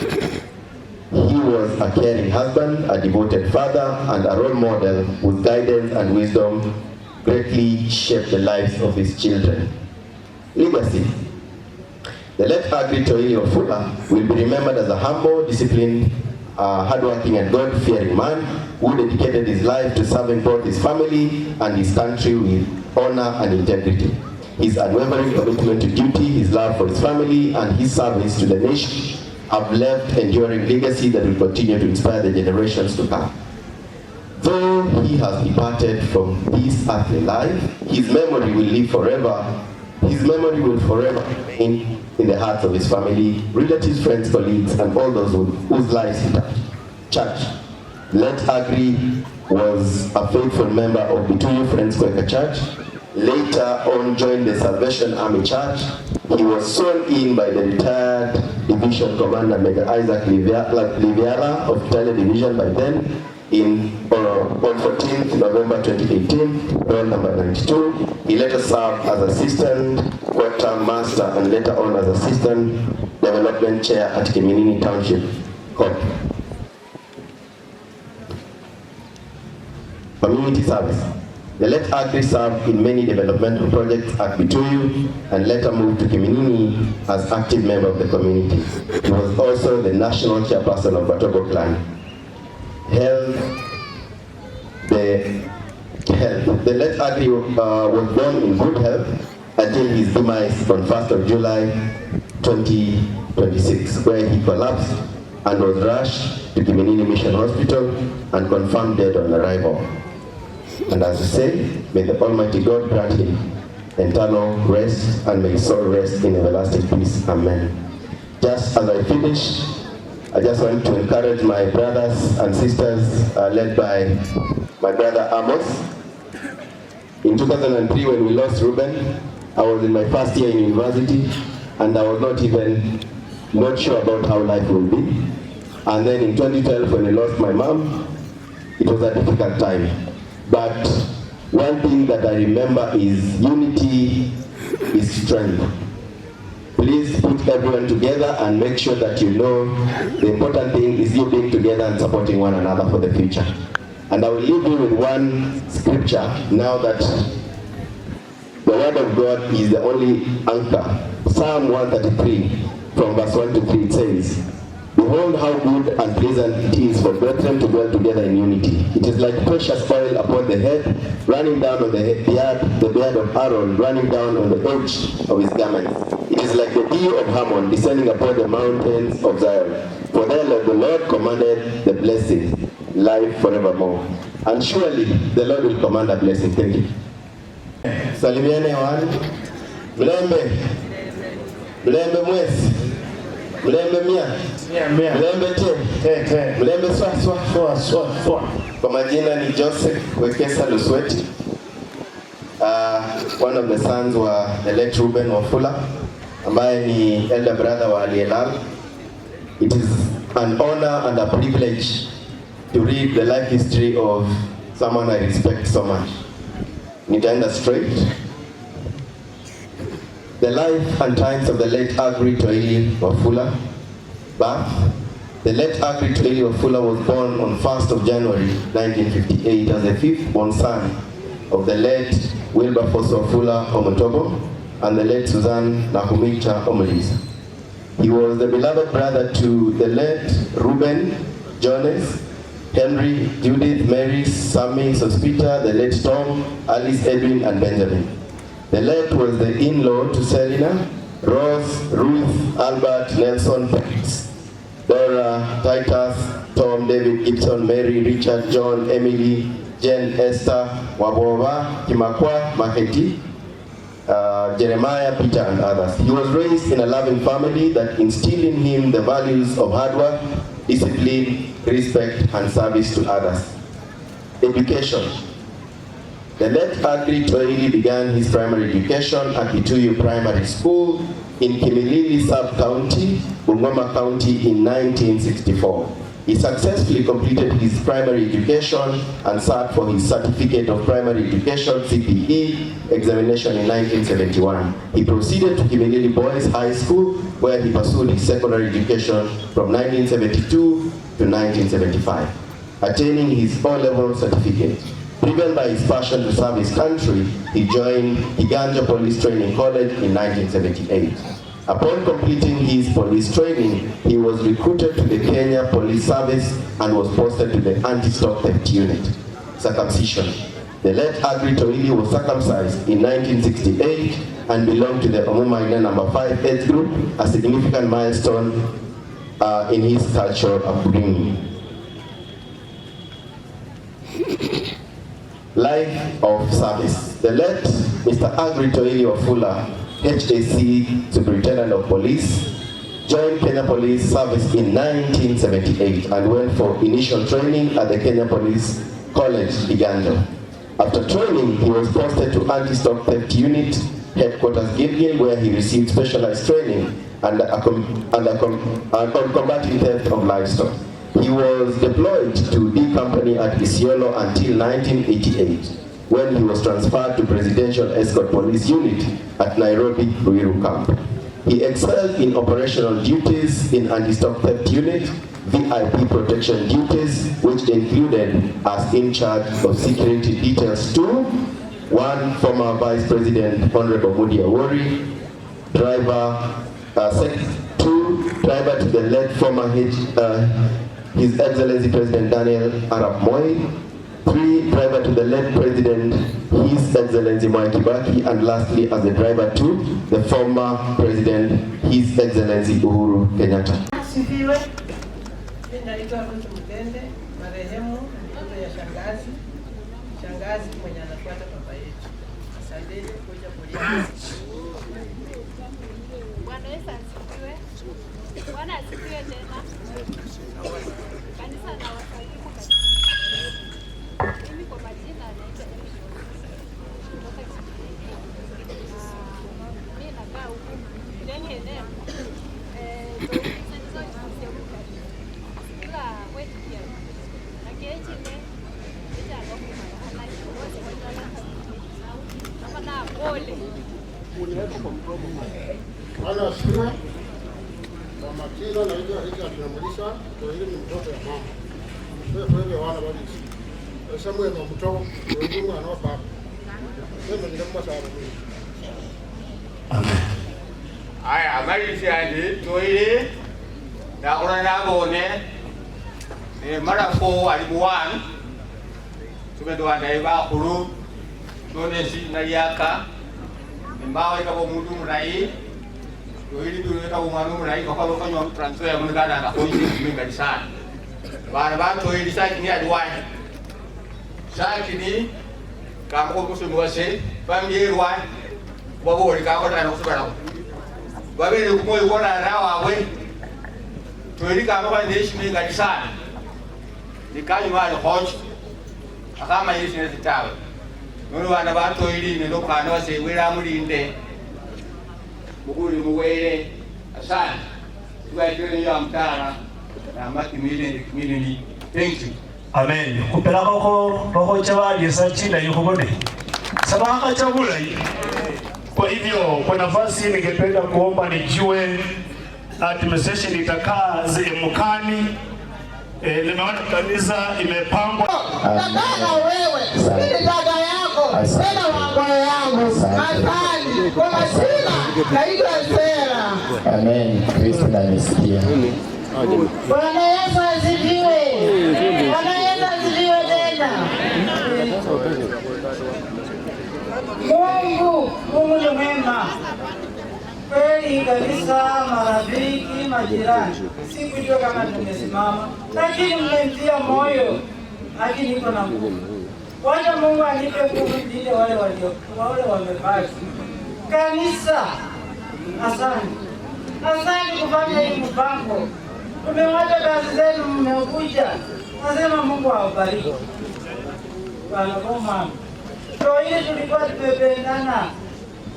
He was a caring husband, a devoted father, and a role model whose guidance and wisdom greatly shaped the lives of his children. Legacy. The late Agri Toili Wafula will be remembered as a humble, disciplined, hardworking and God-fearing man who dedicated his life to serving both his family and his country with honor and integrity. His unwavering commitment to duty, his love for his family, and his service to the nation have left enduring legacy that will continue to inspire the generations to come. Though he has departed from this earthly life, his memory will live forever. His memory will forever remain in the hearts of his family, relatives, friends, colleagues, and all those whose lives he touched. Church. Late Agri was a faithful member of Bituyu Friends Quaker Church. Later on joined the Salvation Army Church. He was sworn in by the retired Division Commander Major Isaac Liviala of Italia Division by then on 14th November 2018, roll number 92. He later served as Assistant Quarter Master and later on as Assistant Development Chair at Kiminini Township Court. Community service. The late Agri served in many developmental projects at Bituyu and later moved to Kiminini as active member of the community. He was also the national chairperson of Batogo Clan. The late Agri was born in good health until his demise on 1st of July 2026, where he collapsed and was rushed to Kiminini Mission Hospital and confirmed dead on arrival. And as I say, may the Almighty God grant him eternal rest and may his soul rest in everlasting peace. Amen. Just as I finish, I just want to encourage my brothers and sisters led by my brother Amos. In 2003, when we lost Ruben, I was in my first year in university and I was not sure about how life would be. And then in 2012, when we lost my mom, it was a difficult time. But one thing that I remember is unity is strength. Please put everyone together and make sure that you know the important thing is you being together and supporting one another for the future. And I will leave you with one scripture now that the word of God is the only anchor. Psalm 133 from verse 1 to 3 it says, "Behold how good and pleasant it is for brethren to dwell together in unity. It is like precious oil upon the head, running down on the beard of Aaron, running down on the edge of his garment. It is like the dew of Hermon descending upon the mountains of Zion. For there the Lord commanded the blessing, life forevermore." And surely the Lord will command a blessing. Thank you. Salimiane wani. Mlembe. Mlembe mwezi. Mlembe mia. Mlembe te. Mlembe swa. Kwa majina ni Joseph Wekesa Lusweti. One of the sons wa the late Ruben Wafula, ambaye ni elder brother wa Alielal. It is an honor and a privilege to read the life history of someone I respect so much. Nitaenda straight. The life and times of the late Agri Toili Wafula. Birth. The late Agri Toili Wafula was born on 1st of January 1958 as the fifth born son of the late Wilberforce Wafula Omotobo and the late Suzanne Nahumicha Omulisa. He was the beloved brother to the late Ruben, Jonas, Henry, Judith, Mary, Sammy, Sospita, the late Tom, Alice, Edwin, and Benjamin. The late was the in-law to Selina, Rose, Ruth, Albert, Nelson, Felix, Dora, Titus, Tom, David, Gibson, Mary, Richard, John, Emily, Jen, Esther, Wabova, Kimakwa, Maheti, Jeremiah, Peter, and others. He was raised in a loving family that instilled in him the values of hard work, discipline, respect, and service to others. Education. The late Agri Toili began his primary education at Bituyu Primary School in Kimilili Sub-County, Bungoma County in 1964. He successfully completed his primary education and sat for his Certificate of Primary Education (CPE) examination in 1971. He proceeded to Kimilili Boys High School, where he pursued his secondary education from 1972 to 1975, attaining his O-level certificate. Driven by his passion to serve his country, he joined Kiganja Police Training College in 1978. Upon completing his police training, he was recruited to the Kenya Police Service and was posted to the Anti-Stock Theft Unit. Circumcision. The late Agri Toili was circumcised in 1968 and belonged to the Omumaina No. 5 age group, a significant milestone in his cultural upbringing. Life of service. The late Mr. Agri Toili Wafula, HAC Superintendent of Police, joined Kenya Police Service in 1978 and went for initial training at the Kenya Police College, Kiganja. After training, he was posted to Anti-Stock Theft Unit, headquarters Gilgil, where he received specialized training on combating theft of livestock. He was deployed to D Company at Isiolo until 1988, when he was transferred to Presidential Escort Police Unit at Nairobi Ruiru Camp. He excelled in operational duties in Anti-Stock Theft Unit, VIP protection duties, which included as in charge of security details to one former Vice President Honorable Mudi Awori, driver to the late former His Excellency President Daniel Arap Moi, 3, driver to the late President His Excellency Mwai Kibaki, and lastly as the driver to the former President His Excellency Uhuru Kenyatta. Sifiwe. Mimi naitwa Ruth Mtende, marehemu mtoto ya shangazi. Shangazi mwenye anafuata baba yetu. Asanteni kuja polisi. Bwana Yesu asifiwe. Bwana asifiwe tena. Kanisa na wasalimu katika. Mimi kwa majina naitwa kutoka Kenya. Mimi nakaa huku ndani eneo. Bwana asifiwe. Kwa makina na hiyo tunamulisha kwa ile ni mtoto ya mama. Wewe wana bali. Samuel na mtoto ndio mwana wa baba. Wewe ndio mwana wa baba. Amen. Aya, mali siandi toile na ona bone mara ko alimuwan tumedo andaiba kuru tone si na yaka mbawa ka bo mudu murai toile du ka bo manu murai ko ko nyo transfer mun kana na ko yi min ga sana ba toile sa ni adwai sa kini ka ko ko mo se pam ye rwai bo bo ri ka ko ta no su ba babe ni kumoy wona rawa we toili ka ba ne shi mi ga sana ni ka ni ma hoj akama yisi ne titawe nono wana ba toili ne do ka no se we ra mulinde muguri muwele asana tuwa jeni ya mtara na maki milini. Thank you. Amen. Kupela ko chawa yesa china yukubone sabaka chakula hii. Kwa hivyo kwa nafasi ningependa kuomba nijue administration itakaa mkani. Nimeona kanisa imepangwa. Nataka wewe, mimi dada yako, tena wangu yangu. Asante. Kwa majina naitwa Sera. Amen. Kristo anasikia. Bwana Yesu asifiwe. Bwana Yesu asifiwe tena. Mungu ni mwema. Kweli kanisa, marafiki, majirani. Sikujua kama tumesimama, lakini mmenitia moyo. Lakini niko na nguvu. Wacha Mungu anipe nguvu zile wale wamebaki. Kanisa, asante. Asante kufanya hii mpango. Tumewacha kazi zenu, mmekuja. Nasema Mungu awabariki. Bwana mama. Kwa hiyo tulikuwa tumependana.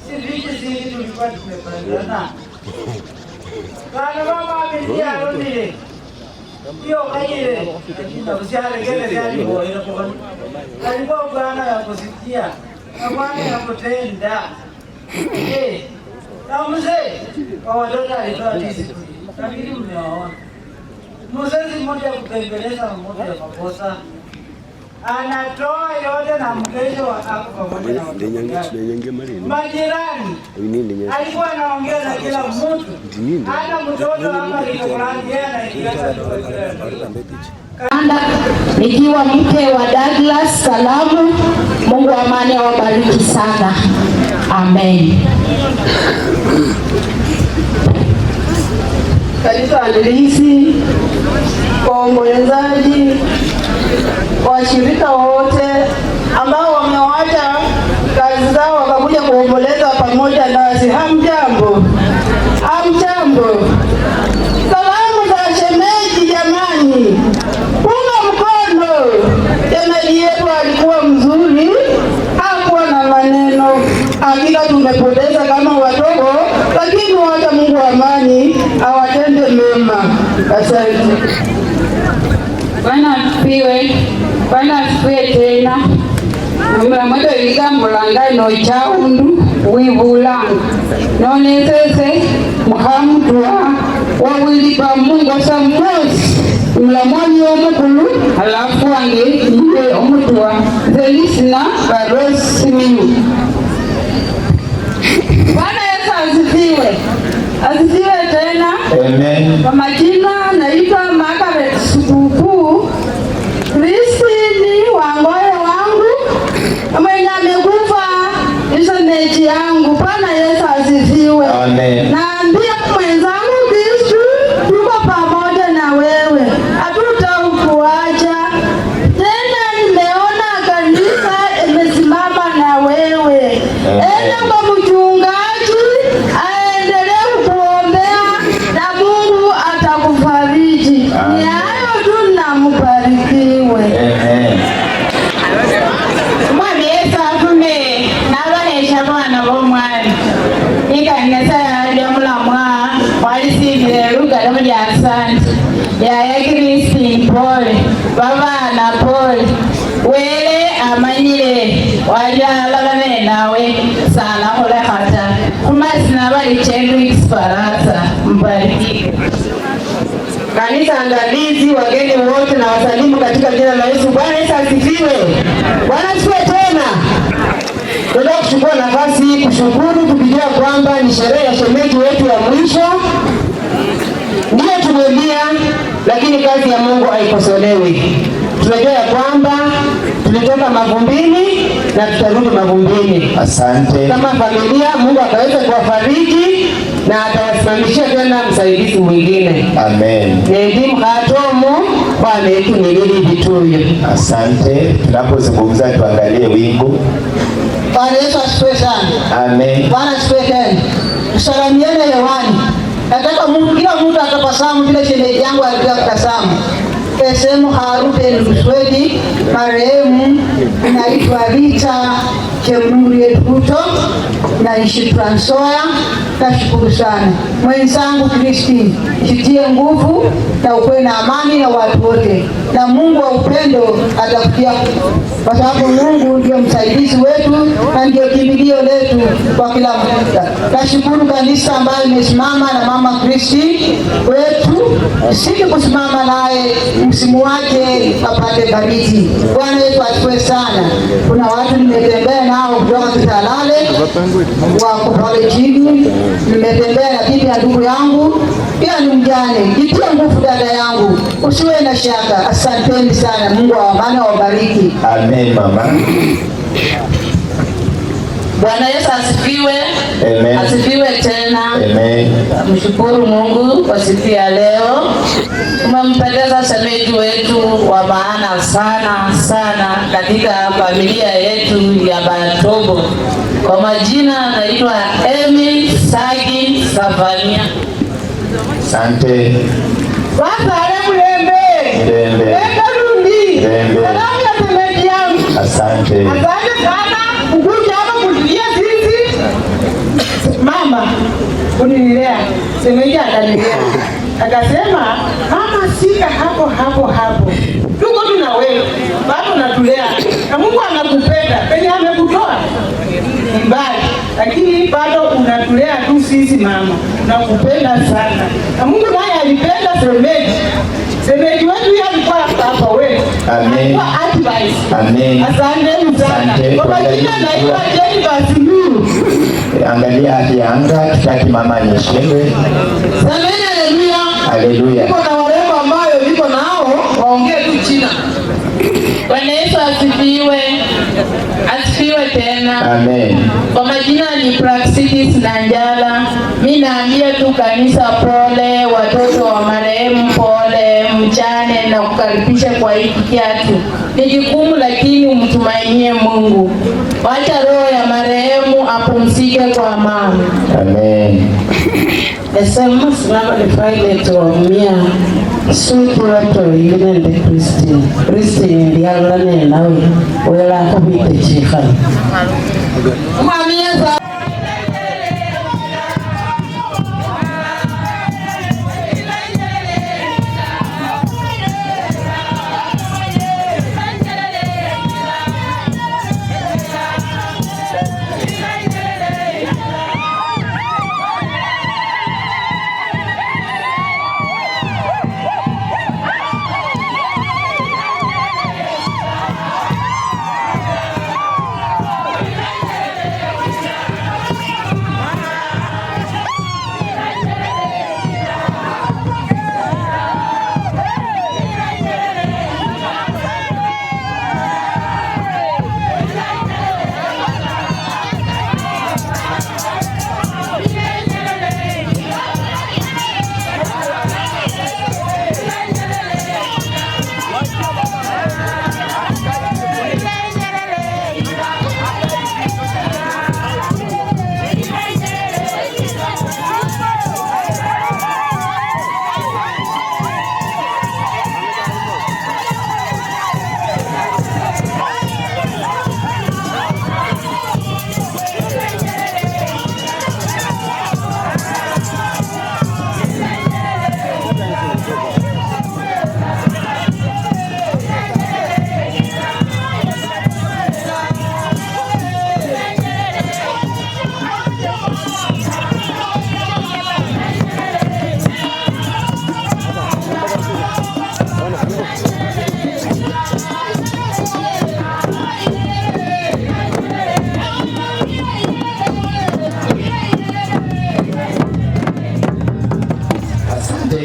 Si viji zili tulikuwa tumependana. Bwana mama ameniambia Romile. Hiyo kaile. Na usiale kile gani kwa ile kwa. Alikuwa bwana ya kusikia. Na bwana ya kutenda. Na mzee kwa watoto alitoa tisi. Lakini mmewaona. Mzee mmoja kupembeleza mmoja ya makosa. Anatoa yote na mkesho hapo pamoja na majirani. Alikuwa anaongea na kila mtu. Hata mtoto hapa alikuwa nikiwa mke wa Douglas Salamu. Mungu amani awabariki sana. Amen. Kanisa andilisi, waombolezaji, washirika wote ambao wamewacha kazi zao wakakuja kuomboleza pamoja nasi. Hamjambo. Hamjambo. Salamu za shemeji jamani. Punga mkono. Shemeji yetu alikuwa mzuri. Hakuwa na maneno. Hakika tumepoteza kama watoto, lakini wacha Mungu amani awatende mema. Asante. Bwana asifiwe. Bwana asifiwe tena. Mwamoto ikamulanga no chaundu wibulanga. None sese muhamdwa wawili pa Mungu samosi. Mlamwani omukulu alafu wange iwe omutwa Zelisina Barosimiu. Bwana Yesu asifiwe. Asifiwe tena. Amen. Kwa majina naitwa Margaret Subuku. Kristini wangoyo wangu. Mwenye amekufa shemeji yangu. Bwana Yesu asifiwe. Amen. Naambia mwenzangu Kristo tuko pamoja na wewe. Hatutakuacha. Tena nimeona kanisa imesimama na wewe. Enda kwa mchungaji aendelee kuombea na Mungu atakufariji. Ni hayo tu na mbarikiwe. Mwami Yesu afume n'abanesha abana b'omwami. Ikanisa ya mulamwa walisibire lugalo lya asante. Yaya Kristine pole. Babana pole. Wele amanyire wajalagane nawe sana kulekata. Kumasina bali chendu Kifaransa. Mbarikiwe. Kanisa andalizi, wageni wote na wasalimu katika jina la Yesu. Bwana Yesu asifiwe. Bwana asifiwe tena. Tunataka kuchukua nafasi hii kushukuru tukijua kwamba ni sherehe ya shemeji wetu ya mwisho. Ndio tumelia, lakini kazi ya Mungu haikosolewi. Tunajua ya kwamba tulitoka mavumbini na tutarudi mavumbini. Asante. Kama familia Mungu akaweza kuwafariji na atawasimamishia tena msaidizi mwingine. Amen. Ndimu hatomo Bwana yetu nilili vituyo. Asante. Tunapozungumza tuangalie wingu. Bwana Yesu asifiwe sana. Amen. Bwana asifiwe tena. Tusalamiane hewani. Nataka kila mtu atabasamu vile shemeji yangu alikuwa kutasamu. Sehemu Harute Luswedi, marehemu naitwa Rita Chemnuri Etuto, naishi Trans Nzoia. Nashukuru sana. Mwenzangu Kristine, jitie nguvu na ukuwe na amani na watu wote. Na Mungu wa upendo atakutia, kwa sababu Mungu ndio msaidizi wetu na ndio kimbilio letu kwa kila mmoja. Nashukuru kanisa ambayo imesimama na mama Kristine wetu, sisi kusimama naye msimu wake apate bariki. Bwana Yesu asifiwe sana. Kuna watu nimetembea nao kutoka Kitalale wako pale chini, nimetembea na bibi ya ndugu yangu pia ni mjane. Jitie nguvu dada yangu, usiwe na shaka. Asanteni sana. Mungu wa amani awabariki. Amen mama. Bwana Yesu asifiwe. Amen. Asifiwe tena. Amen. Mshukuru Mungu kwa siku ya leo. Umempendeza shemeji wetu wa maana sana sana katika familia yetu ya Batobo. Kwa majina naitwa Emi Sagi Safania. Asante. Wasale mlembe. Mlembe. Ekarundi. Mlembe. Salamu ya shemeji yangu. Asante. Asante sana. Ukuja hapa kutulia sisi. Mama, unilea. Shemeji atanilea. akasema mama, sika hapo, tuko tuna wewe bado natulea, na Mungu anakupenda penye amekutoa ni mbali, lakini bado unatulea tu sisi mama, nakupenda sana. Na Mungu naye alipenda semeji wetu alikuwa hapa wewe. Amen. Kwa advice. Amen. Asante sana. Kwa jina naitwa Jennifer Simiyu. Angalia hadi anga tutaki mama anyeshewe. Semeni haleluya. Haleluya. Niko na warembo ambayo niko nao waongee tu China. Bwana Yesu asifiwe. Asifiwe tena. Amen. Kwa majina ni Praxidis Nanjala. Mimi naambia tu kanisa pole, watoto wa marehemu pole, mchane na kukaribisha kwa hiki kiatu. Ni jukumu lakini umtumainie Mungu. Wacha roho ya marehemu apumzike kwa amani. Amen. Esema sinaba le faile to mia sweet water yine de Christine ndi alane nawe wela ko bite chika. Mami za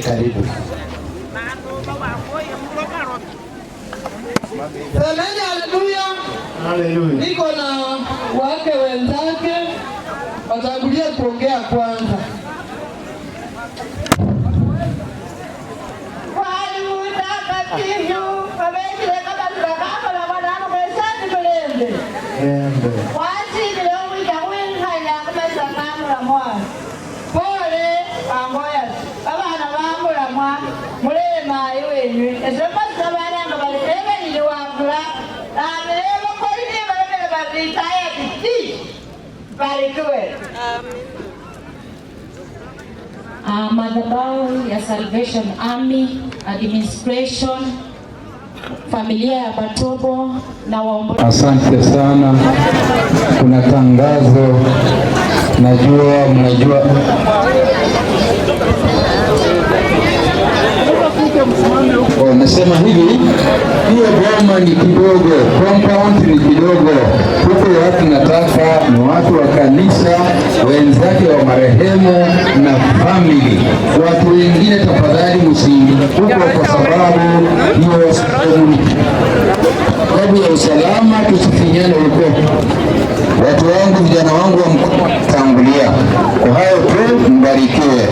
karibu. Semeni haleluya. Haleluya. Niko na wake wenzake watangulia kuongea kwanza. Madhabahu ya Salvation Army Administration, familia ya Batobo na waombozi. Asante sana. Kuna tangazo, najua mnajua nasema hivi, hiyo boma ni kidogo, compound ni kidogo. Huko watu nataka ni watu wa kanisa, wenzake wa marehemu na family. Watu wengine tafadhali msiingie huko kwa sababu hiyo sababu ya usalama, tusifinyane huko. Watu wangu, vijana wangu wa mkoa tangulia. Kwa hayo tu, mbarikiwe.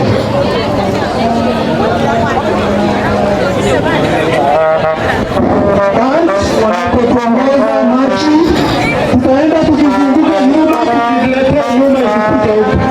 Wanapotuongoza machi, tutaenda tukizunguka nyuma, tukiletea nyuma ikikuja huko.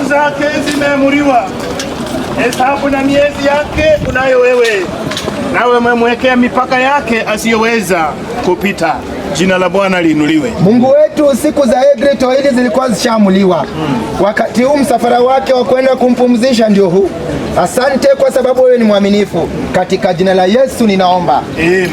zake zimeamuriwa. Hesabu na miezi yake unayo wewe, nawe umemwekea mipaka yake asiyoweza kupita. Jina la Bwana liinuliwe. Mungu wetu, siku za Egri Toili zilikuwa zishamuliwa. Wakati huu msafara wake wa kwenda kumpumzisha ndio huu. Asante kwa sababu wewe ni mwaminifu. Katika jina la Yesu ninaomba. Amen.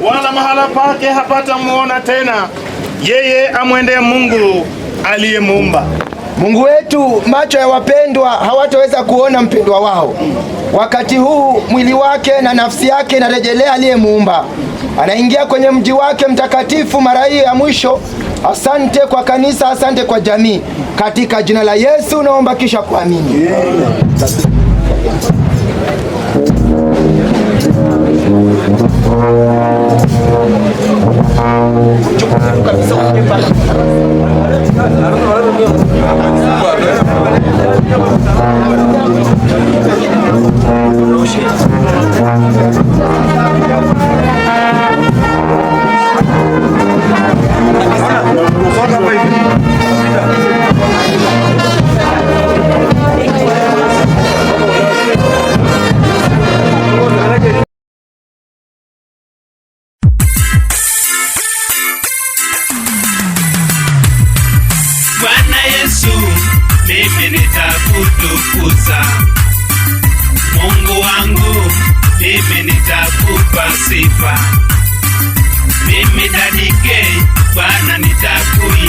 Wala mahala pake hapata muona tena. Yeye amwendee Mungu aliyemuumba. Mungu wetu, macho ya wapendwa hawataweza kuona mpendwa wao. Wakati huu mwili wake na nafsi yake inarejelea aliyemuumba. Anaingia kwenye mji wake mtakatifu mara hii ya mwisho. Asante kwa kanisa, asante kwa jamii. Katika jina la Yesu naomba kisha kuamini. Bwana Yesu, mimi nitakutukuza. Mungu wangu, mimi nitakupa sifa. Mimi Daddy K, Bwana nitakuimba.